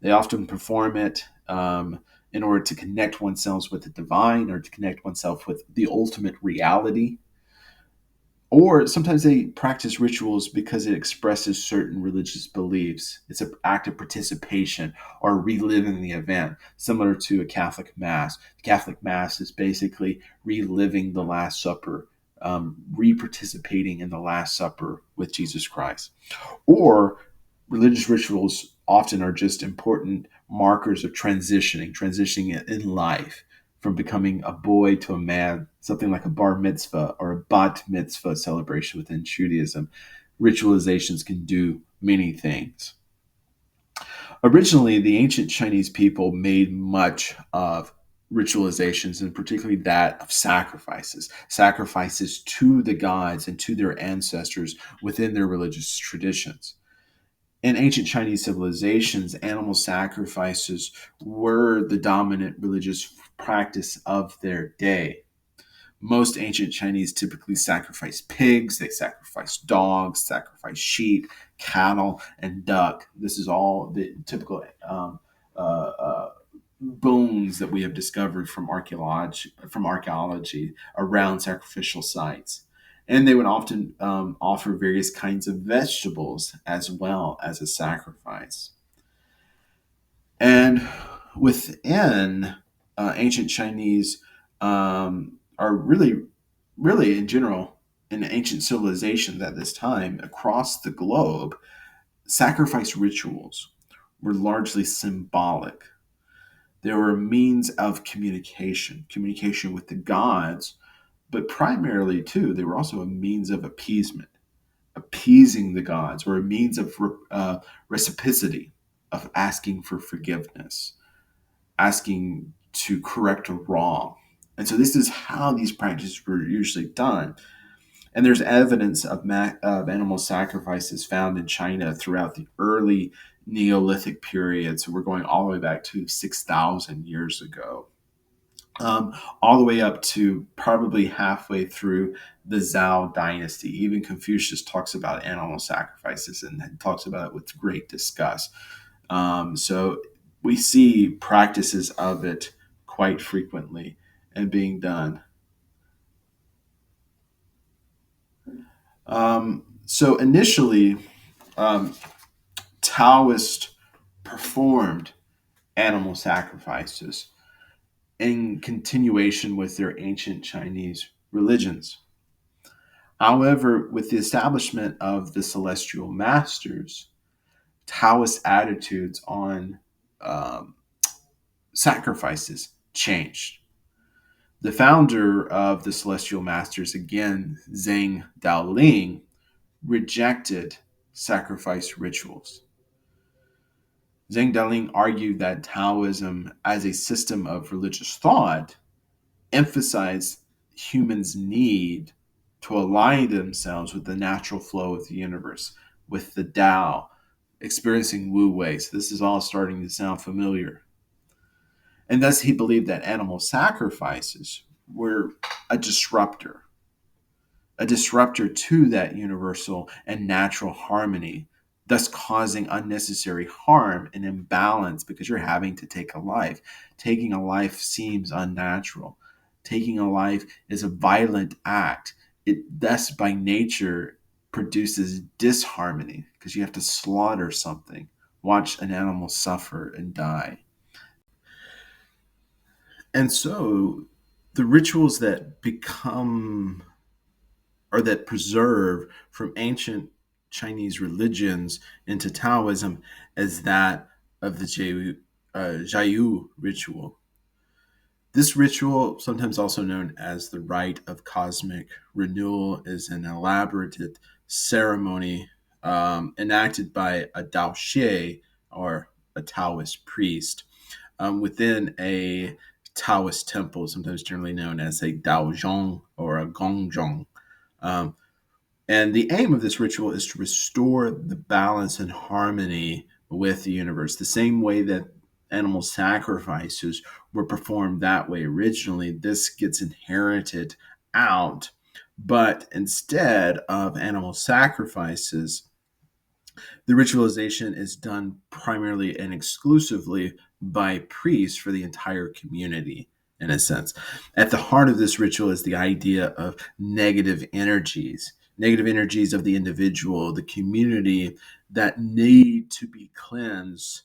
Speaker 2: They often perform it in order to connect oneself with the divine or to connect oneself with the ultimate reality. Or sometimes they practice rituals because it expresses certain religious beliefs. It's an act of participation or reliving the event, similar to a Catholic Mass. The Catholic Mass is basically reliving the Last Supper, re-participating in the Last Supper with Jesus Christ. Or religious rituals often are just important markers of transitioning in life from becoming a boy to a man, something like a bar mitzvah or a bat mitzvah celebration within Judaism. Ritualizations can do many things. Originally, the ancient Chinese people made much of ritualizations, and particularly that of sacrifices to the gods and to their ancestors within their religious traditions. In ancient Chinese civilizations, animal sacrifices were the dominant religious practice of their day. Most ancient Chinese typically sacrificed pigs, they sacrificed dogs, sacrificed sheep, cattle, and duck. This is all the typical uh, uh, bones that we have discovered from archaeology around sacrificial sites. And they would often offer various kinds of vegetables as well as a sacrifice. And within ancient Chinese, are really in general, in ancient civilizations at this time across the globe, sacrifice rituals were largely symbolic. They were a means of communication with the gods, but primarily, too, they were also a means of appeasement, appeasing the gods, or a means of reciprocity, of asking for forgiveness, asking to correct a wrong. And so this is how these practices were usually done. And there's evidence of animal sacrifices found in China throughout the early Neolithic period. So we're going all the way back to 6,000 years ago, all the way up to probably halfway through the Zhao dynasty. Even Confucius talks about animal sacrifices and talks about it with great disgust. So we see practices of it quite frequently and being done. So initially, um, Taoists performed animal sacrifices in continuation with their ancient Chinese religions. However, with the establishment of the celestial masters, Taoist attitudes on um, sacrifices changed. The founder of the celestial masters, again, Zhang Daoling, rejected sacrifice rituals. Zhang Daoling argued that Taoism, as a system of religious thought, emphasized humans' need to align themselves with the natural flow of the universe, with the Tao, experiencing Wu Wei. So this is all starting to sound familiar. And thus he believed that animal sacrifices were a disruptor, a disruptor to that universal and natural harmony, thus causing unnecessary harm and imbalance because you're having to take a life. Taking a life seems unnatural. Taking a life is a violent act. It thus by nature produces disharmony because you have to slaughter something, watch an animal suffer and die. And so the rituals that become or that preserve from ancient Chinese religions into Taoism as that of the Jiayu ritual. This ritual, sometimes also known as the rite of cosmic renewal, is an elaborate ceremony enacted by a Dao Xie, or a Taoist priest, within a Taoist temple, sometimes generally known as a Daozhong or a Gongzhong. Um, and the aim of this ritual is to restore the balance and harmony with the universe. The same way that animal sacrifices were performed that way originally, this gets inherited out But instead of animal sacrifices, the ritualization is done primarily and exclusively by priests for the entire community, in a sense. At the heart of this ritual is the idea of negative energies of the individual, the community, that need to be cleansed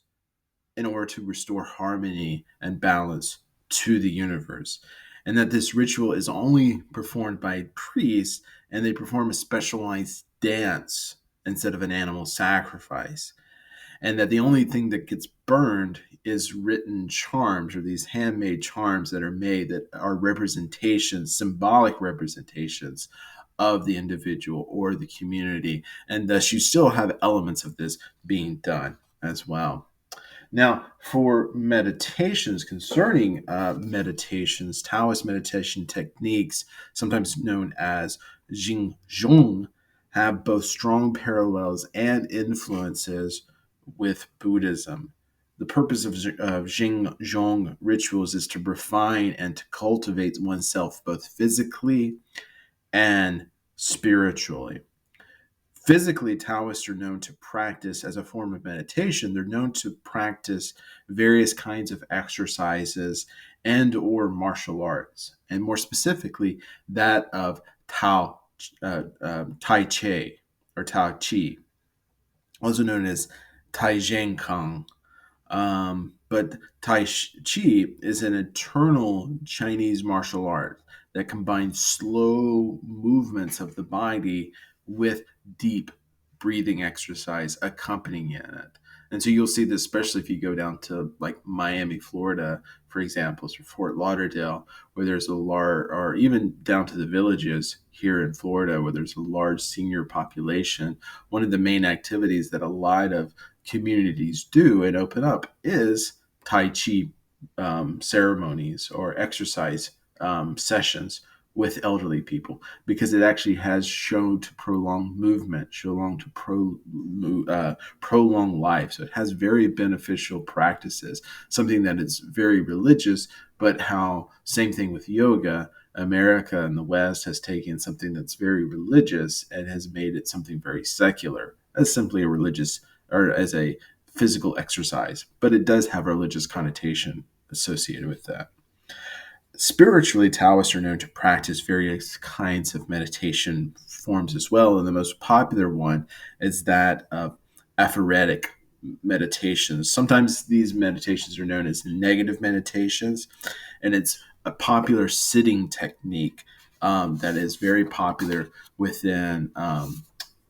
Speaker 2: in order to restore harmony and balance to the universe. And that this ritual is only performed by priests, and they perform a specialized dance instead of an animal sacrifice. And that the only thing that gets burned is written charms, or these handmade charms that are made, that are representations, symbolic representations of the individual or the community. And thus, you still have elements of this being done as well. Now, for meditations, concerning meditations, Taoist meditation techniques, sometimes known as Jing Zhong, have both strong parallels and influences with Buddhism. The purpose of Jing Zhong rituals is to refine and to cultivate oneself both physically and spiritually. Physically, Taoists are known to practice, as a form of meditation, they're known to practice various kinds of exercises and or martial arts, and more specifically that of Tai Chi, or Tao Chi, also known as Tai Zheng Kang. But Tai Chi is an eternal Chinese martial art that combines slow movements of the body with deep breathing exercise accompanying it. And so you'll see this, especially if you go down to like Miami, Florida, for example, or Fort Lauderdale, where there's a large, or even down to the villages here in Florida, where there's a large senior population. One of the main activities that a lot of communities do and open up is Tai Chi ceremonies or exercise sessions with elderly people, because it actually has shown to prolong movement, shown to prolong life. So it has very beneficial practices, something that is very religious, but how, same thing with yoga, America and the West has taken something that's very religious and has made it something very secular, as simply a religious, or as a physical exercise, but it does have a religious connotation associated with that. Spiritually, Taoists are known to practice various kinds of meditation forms as well, and the most popular one is that of aphoretic meditations. Sometimes these meditations are known as negative meditations, and it's a popular sitting technique that is very popular within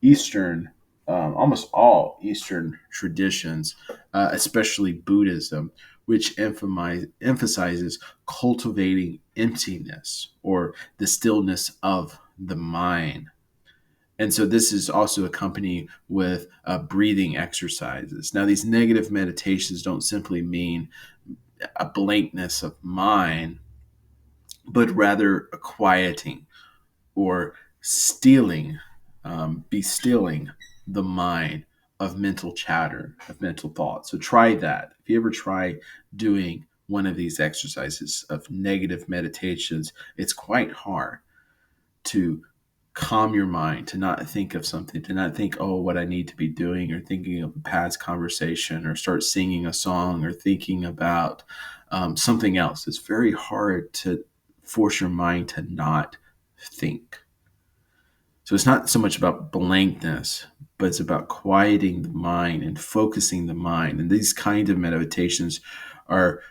Speaker 2: Eastern, almost all Eastern traditions, especially Buddhism, which emphasizes cultivating emptiness, or the stillness of the mind. And so this is also accompanied with breathing exercises. Now, these negative meditations don't simply mean a blankness of mind, but rather a quieting, or stealing, be stilling the mind of mental chatter, of mental thoughts. So try that. If you ever try doing one of these exercises of negative meditations, it's quite hard to calm your mind, to not think of something, to not think, oh, what I need to be doing, or thinking of a past conversation, or start singing a song, or thinking about something else. It's very hard to force your mind to not think. So it's not so much about blankness, but it's about quieting the mind and focusing the mind. And these kind of meditations are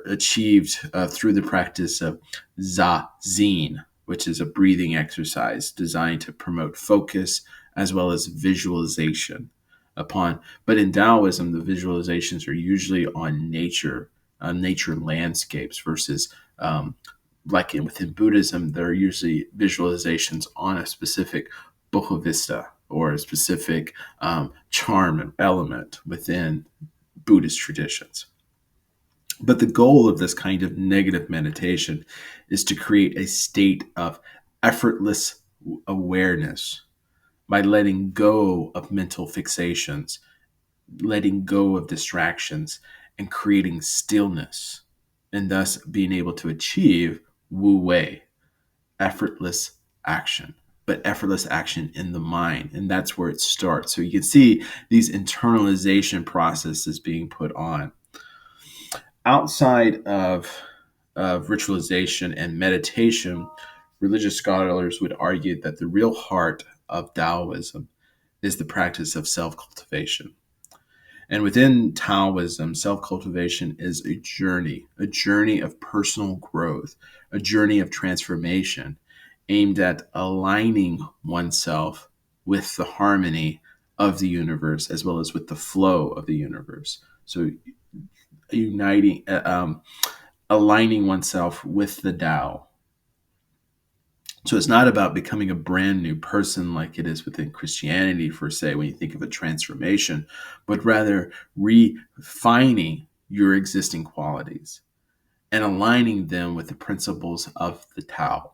Speaker 2: achieved through the practice of zazen, which is a breathing exercise designed to promote focus as well as visualization upon. But in Taoism, the visualizations are usually on nature landscapes, versus like within Buddhism, there are usually visualizations on a specific Boha or a specific charm and element within Buddhist traditions. But the goal of this kind of negative meditation is to create a state of effortless awareness by letting go of mental fixations, letting go of distractions, and creating stillness, and thus being able to achieve Wu Wei, effortless action, but effortless action in the mind. And that's where it starts. So you can see these internalization processes being put on. Outside of ritualization and meditation, religious scholars would argue that the real heart of Taoism is the practice of self cultivation. And within Taoism, self cultivation is a journey of personal growth, a journey of transformation aimed at aligning oneself with the harmony of the universe as well as with the flow of the universe. So, uniting, aligning oneself with the Tao. So it's not about becoming a brand new person like it is within Christianity, for say, when you think of a transformation, but rather refining your existing qualities and aligning them with the principles of the Tao.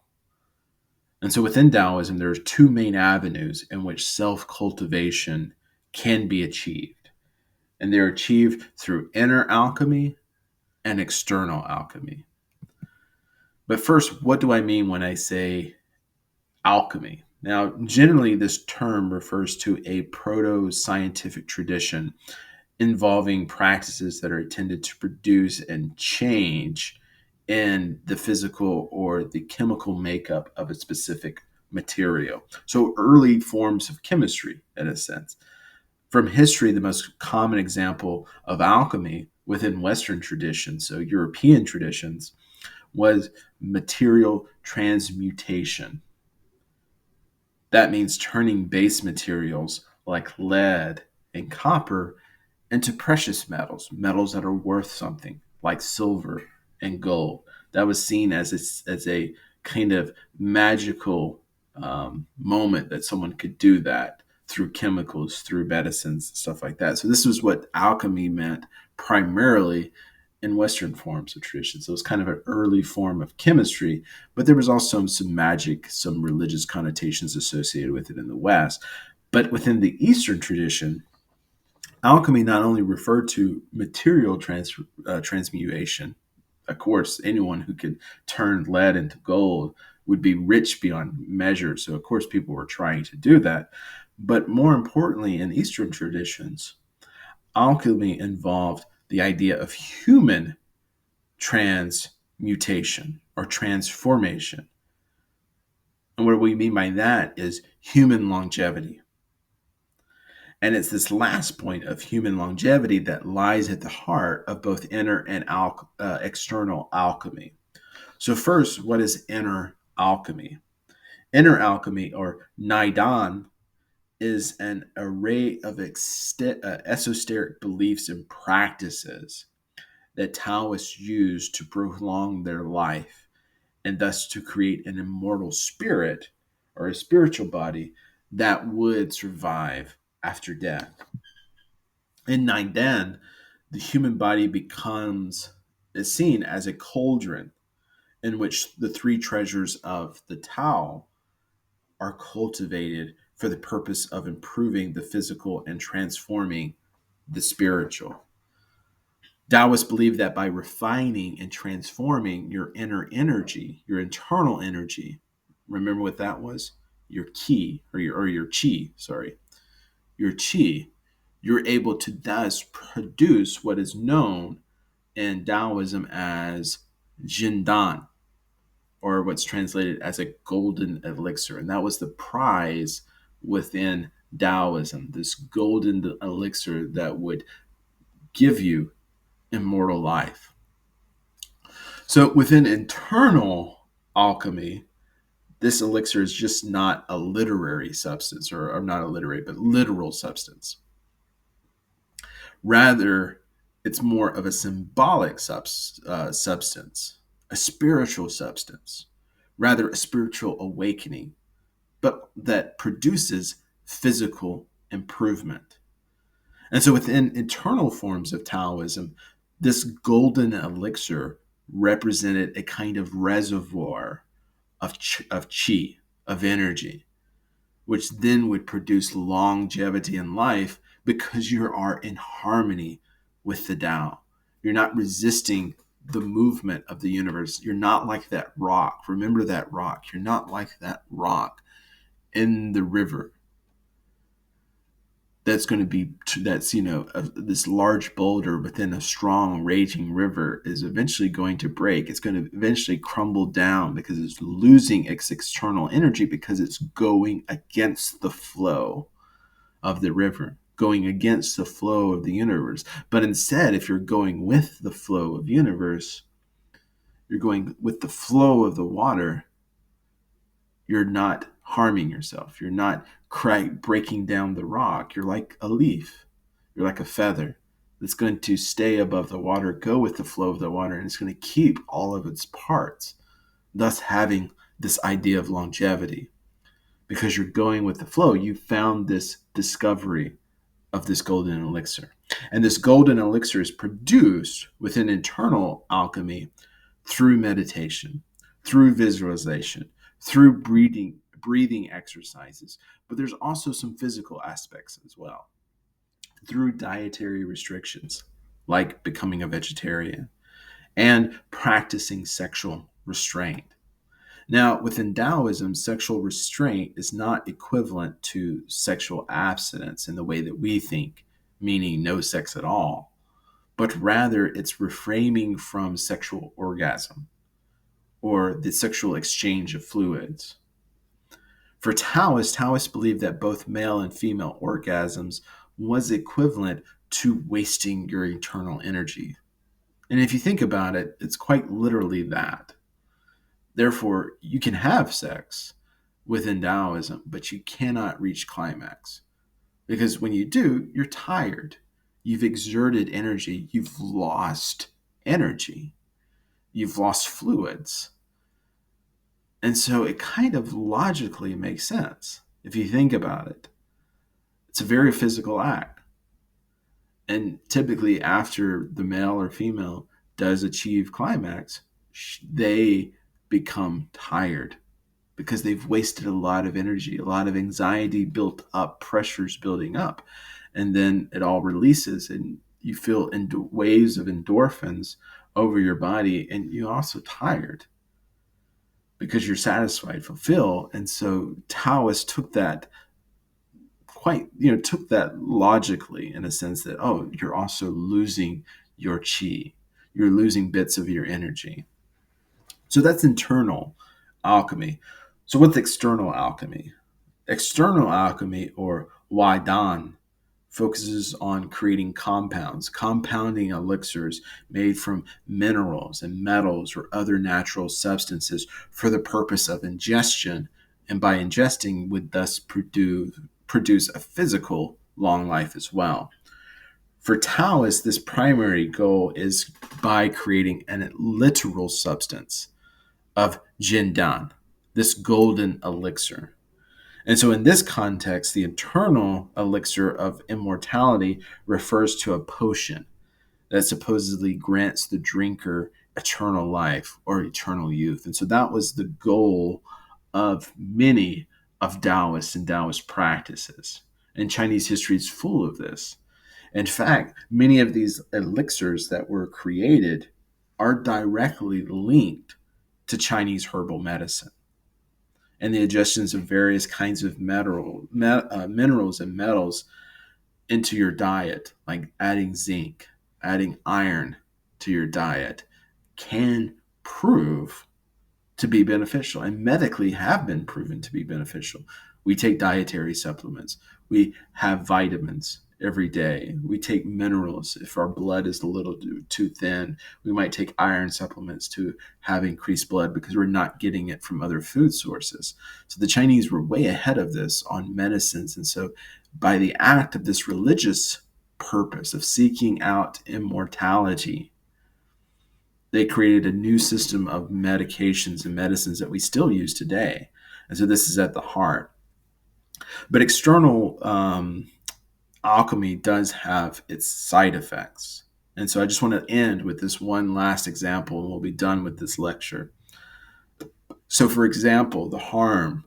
Speaker 2: And so within Taoism, there are two main avenues in which self cultivation can be achieved. And they're achieved through inner alchemy and external alchemy. But first, what do I mean when I say alchemy? Now, generally, this term refers to a proto scientific tradition involving practices that are intended to produce and change in the physical or the chemical makeup of a specific material. So, early forms of chemistry, in a sense. From history, the most common example of alchemy within Western traditions, so European traditions, was material transmutation. That means turning base materials like lead and copper into precious metals, metals that are worth something, like silver and gold. That was seen as a kind of magical moment that someone could do that through chemicals, through medicines, stuff like that. So this was what alchemy meant primarily in Western forms of tradition. So it was kind of an early form of chemistry, but there was also some magic, some religious connotations associated with it in the West. But within the Eastern tradition, alchemy not only referred to material transmutation. Of course, anyone who could turn lead into gold would be rich beyond measure. So, of course, people were trying to do that. But more importantly, in Eastern traditions, alchemy involved the idea of human transmutation or transformation. And what we mean by that is human longevity. And it's this last point of human longevity that lies at the heart of both inner and external alchemy. So, first, what is inner alchemy? Inner alchemy, or Naidan, is an array of esoteric beliefs and practices that Taoists use to prolong their life and thus to create an immortal spirit or a spiritual body that would survive after death. In Naidan, the human body is seen as a cauldron in which the three treasures of the Tao are cultivated for the purpose of improving the physical and transforming the spiritual. Taoists believe that by refining and transforming your inner energy, your internal energy, remember what that was? Your ki, or your chi, sorry, your chi, you're able to thus produce what is known in Taoism as Jindan, or what's translated as a golden elixir. And that was the prize within Taoism, this golden elixir that would give you immortal life. So within internal alchemy, this elixir is just not a literary substance, or not a literary, but literal substance. Rather, it's more of a symbolic substance, a spiritual substance, rather a spiritual awakening, but that produces physical improvement. And so within internal forms of Taoism, this golden elixir represented a kind of reservoir of chi, of energy, which then would produce longevity in life because you are in harmony with the Tao. You're not resisting the movement of the universe. You're not like that rock. Remember that rock. You're not like that rock in the river that's going to be, that's, this large boulder within a strong raging river is eventually going to break. It's going to eventually crumble down because it's losing its external energy, because it's going against the flow of the river, going against the flow of the universe. But instead, if you're going with the flow of the universe, you're going with the flow of the water, you're not harming yourself. You're not breaking down the rock. You're like a leaf. You're like a feather that's going to stay above the water, go with the flow of the water, and it's going to keep all of its parts, thus having this idea of longevity. Because you're going with the flow, you found this discovery of this golden elixir. And this golden elixir is produced with an internal alchemy through meditation, through visualization, through breathing exercises. But there's also some physical aspects as well, through dietary restrictions, like becoming a vegetarian, and practicing sexual restraint. Now, within Taoism, sexual restraint is not equivalent to sexual abstinence in the way that we think, meaning no sex at all, but rather it's refraining from sexual orgasm or the sexual exchange of fluids. For Taoists believe that both male and female orgasms was equivalent to wasting your eternal energy. And if you think about it, it's quite literally that. Therefore, you can have sex within Taoism, but you cannot reach climax. Because when you do, you're tired. You've exerted energy. You've lost energy. You've lost fluids. And so it kind of logically makes sense if you think about it. It's a very physical act. And typically, after the male or female does achieve climax, they become tired because they've wasted a lot of energy, a lot of anxiety built up, pressures building up. And then it all releases, and you feel waves of endorphins over your body, and you're also tired because you're satisfied, fulfilled. And so Taoists took that took that logically, in a sense that, oh, you're also losing your chi. You're losing bits of your energy. So that's internal alchemy. So what's external alchemy? External alchemy, or Waidan, focuses on creating compounds, compounding elixirs made from minerals and metals or other natural substances for the purpose of ingestion, and by ingesting would thus produce a physical long life as well. For Taoists, this primary goal is by creating a literal substance of Jindan, this golden elixir. And so in this context, the internal elixir of immortality refers to a potion that supposedly grants the drinker eternal life or eternal youth. And so that was the goal of many of Taoists and Taoist practices. And Chinese history is full of this. In fact, many of these elixirs that were created are directly linked to Chinese herbal medicine and the ingestions of various kinds of minerals and metals into your diet, like adding zinc, adding iron to your diet, can prove to be beneficial and medically have been proven to be beneficial. We take dietary supplements. We have vitamins every day. We take minerals. If our blood is a little too thin, we might take iron supplements to have increased blood because we're not getting it from other food sources. So the Chinese were way ahead of this on medicines. And so by the act of this religious purpose of seeking out immortality, they created a new system of medications and medicines that we still use today. And so this is at the heart. But external alchemy does have its side effects. And so I just want to end with this one last example, and we'll be done with this lecture. So, for example, the harm,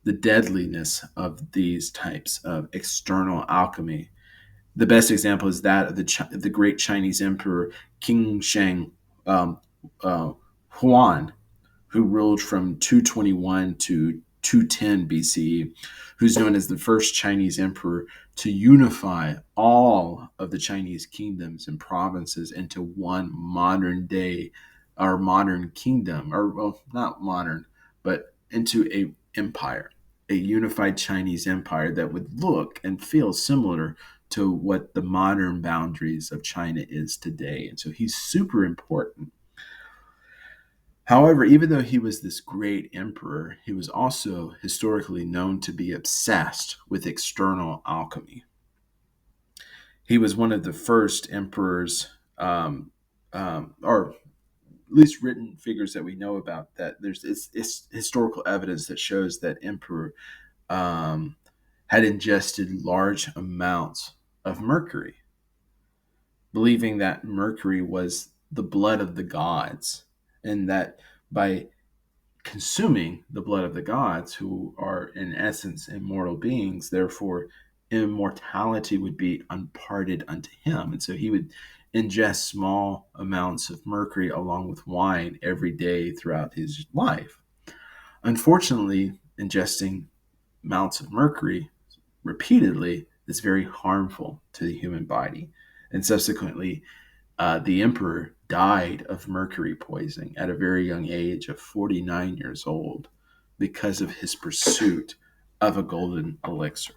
Speaker 2: the deadliness of these types of external alchemy. The best example is that of the great Chinese emperor Qin Sheng um, Huan, who ruled from 221 to 210 BCE, who's known as the first Chinese emperor to unify all of the Chinese kingdoms and provinces into one modern day or modern kingdom, or well, not modern, but into a empire, a unified Chinese empire that would look and feel similar to what the modern boundaries of China is today. And so he's super important. However, even though he was this great emperor, he was also historically known to be obsessed with external alchemy. He was one of the first emperors, or at least written figures that we know about, that there's it's historical evidence that shows that emperor um, had ingested large amounts of mercury, believing that mercury was the blood of the gods, and that by consuming the blood of the gods, who are in essence immortal beings, therefore immortality would be imparted unto him. And so he would ingest small amounts of mercury along with wine every day throughout his life. Unfortunately, ingesting amounts of mercury repeatedly is very harmful to the human body. And subsequently, the emperor died of mercury poisoning at a very young age of 49 years old because of his pursuit of a golden elixir.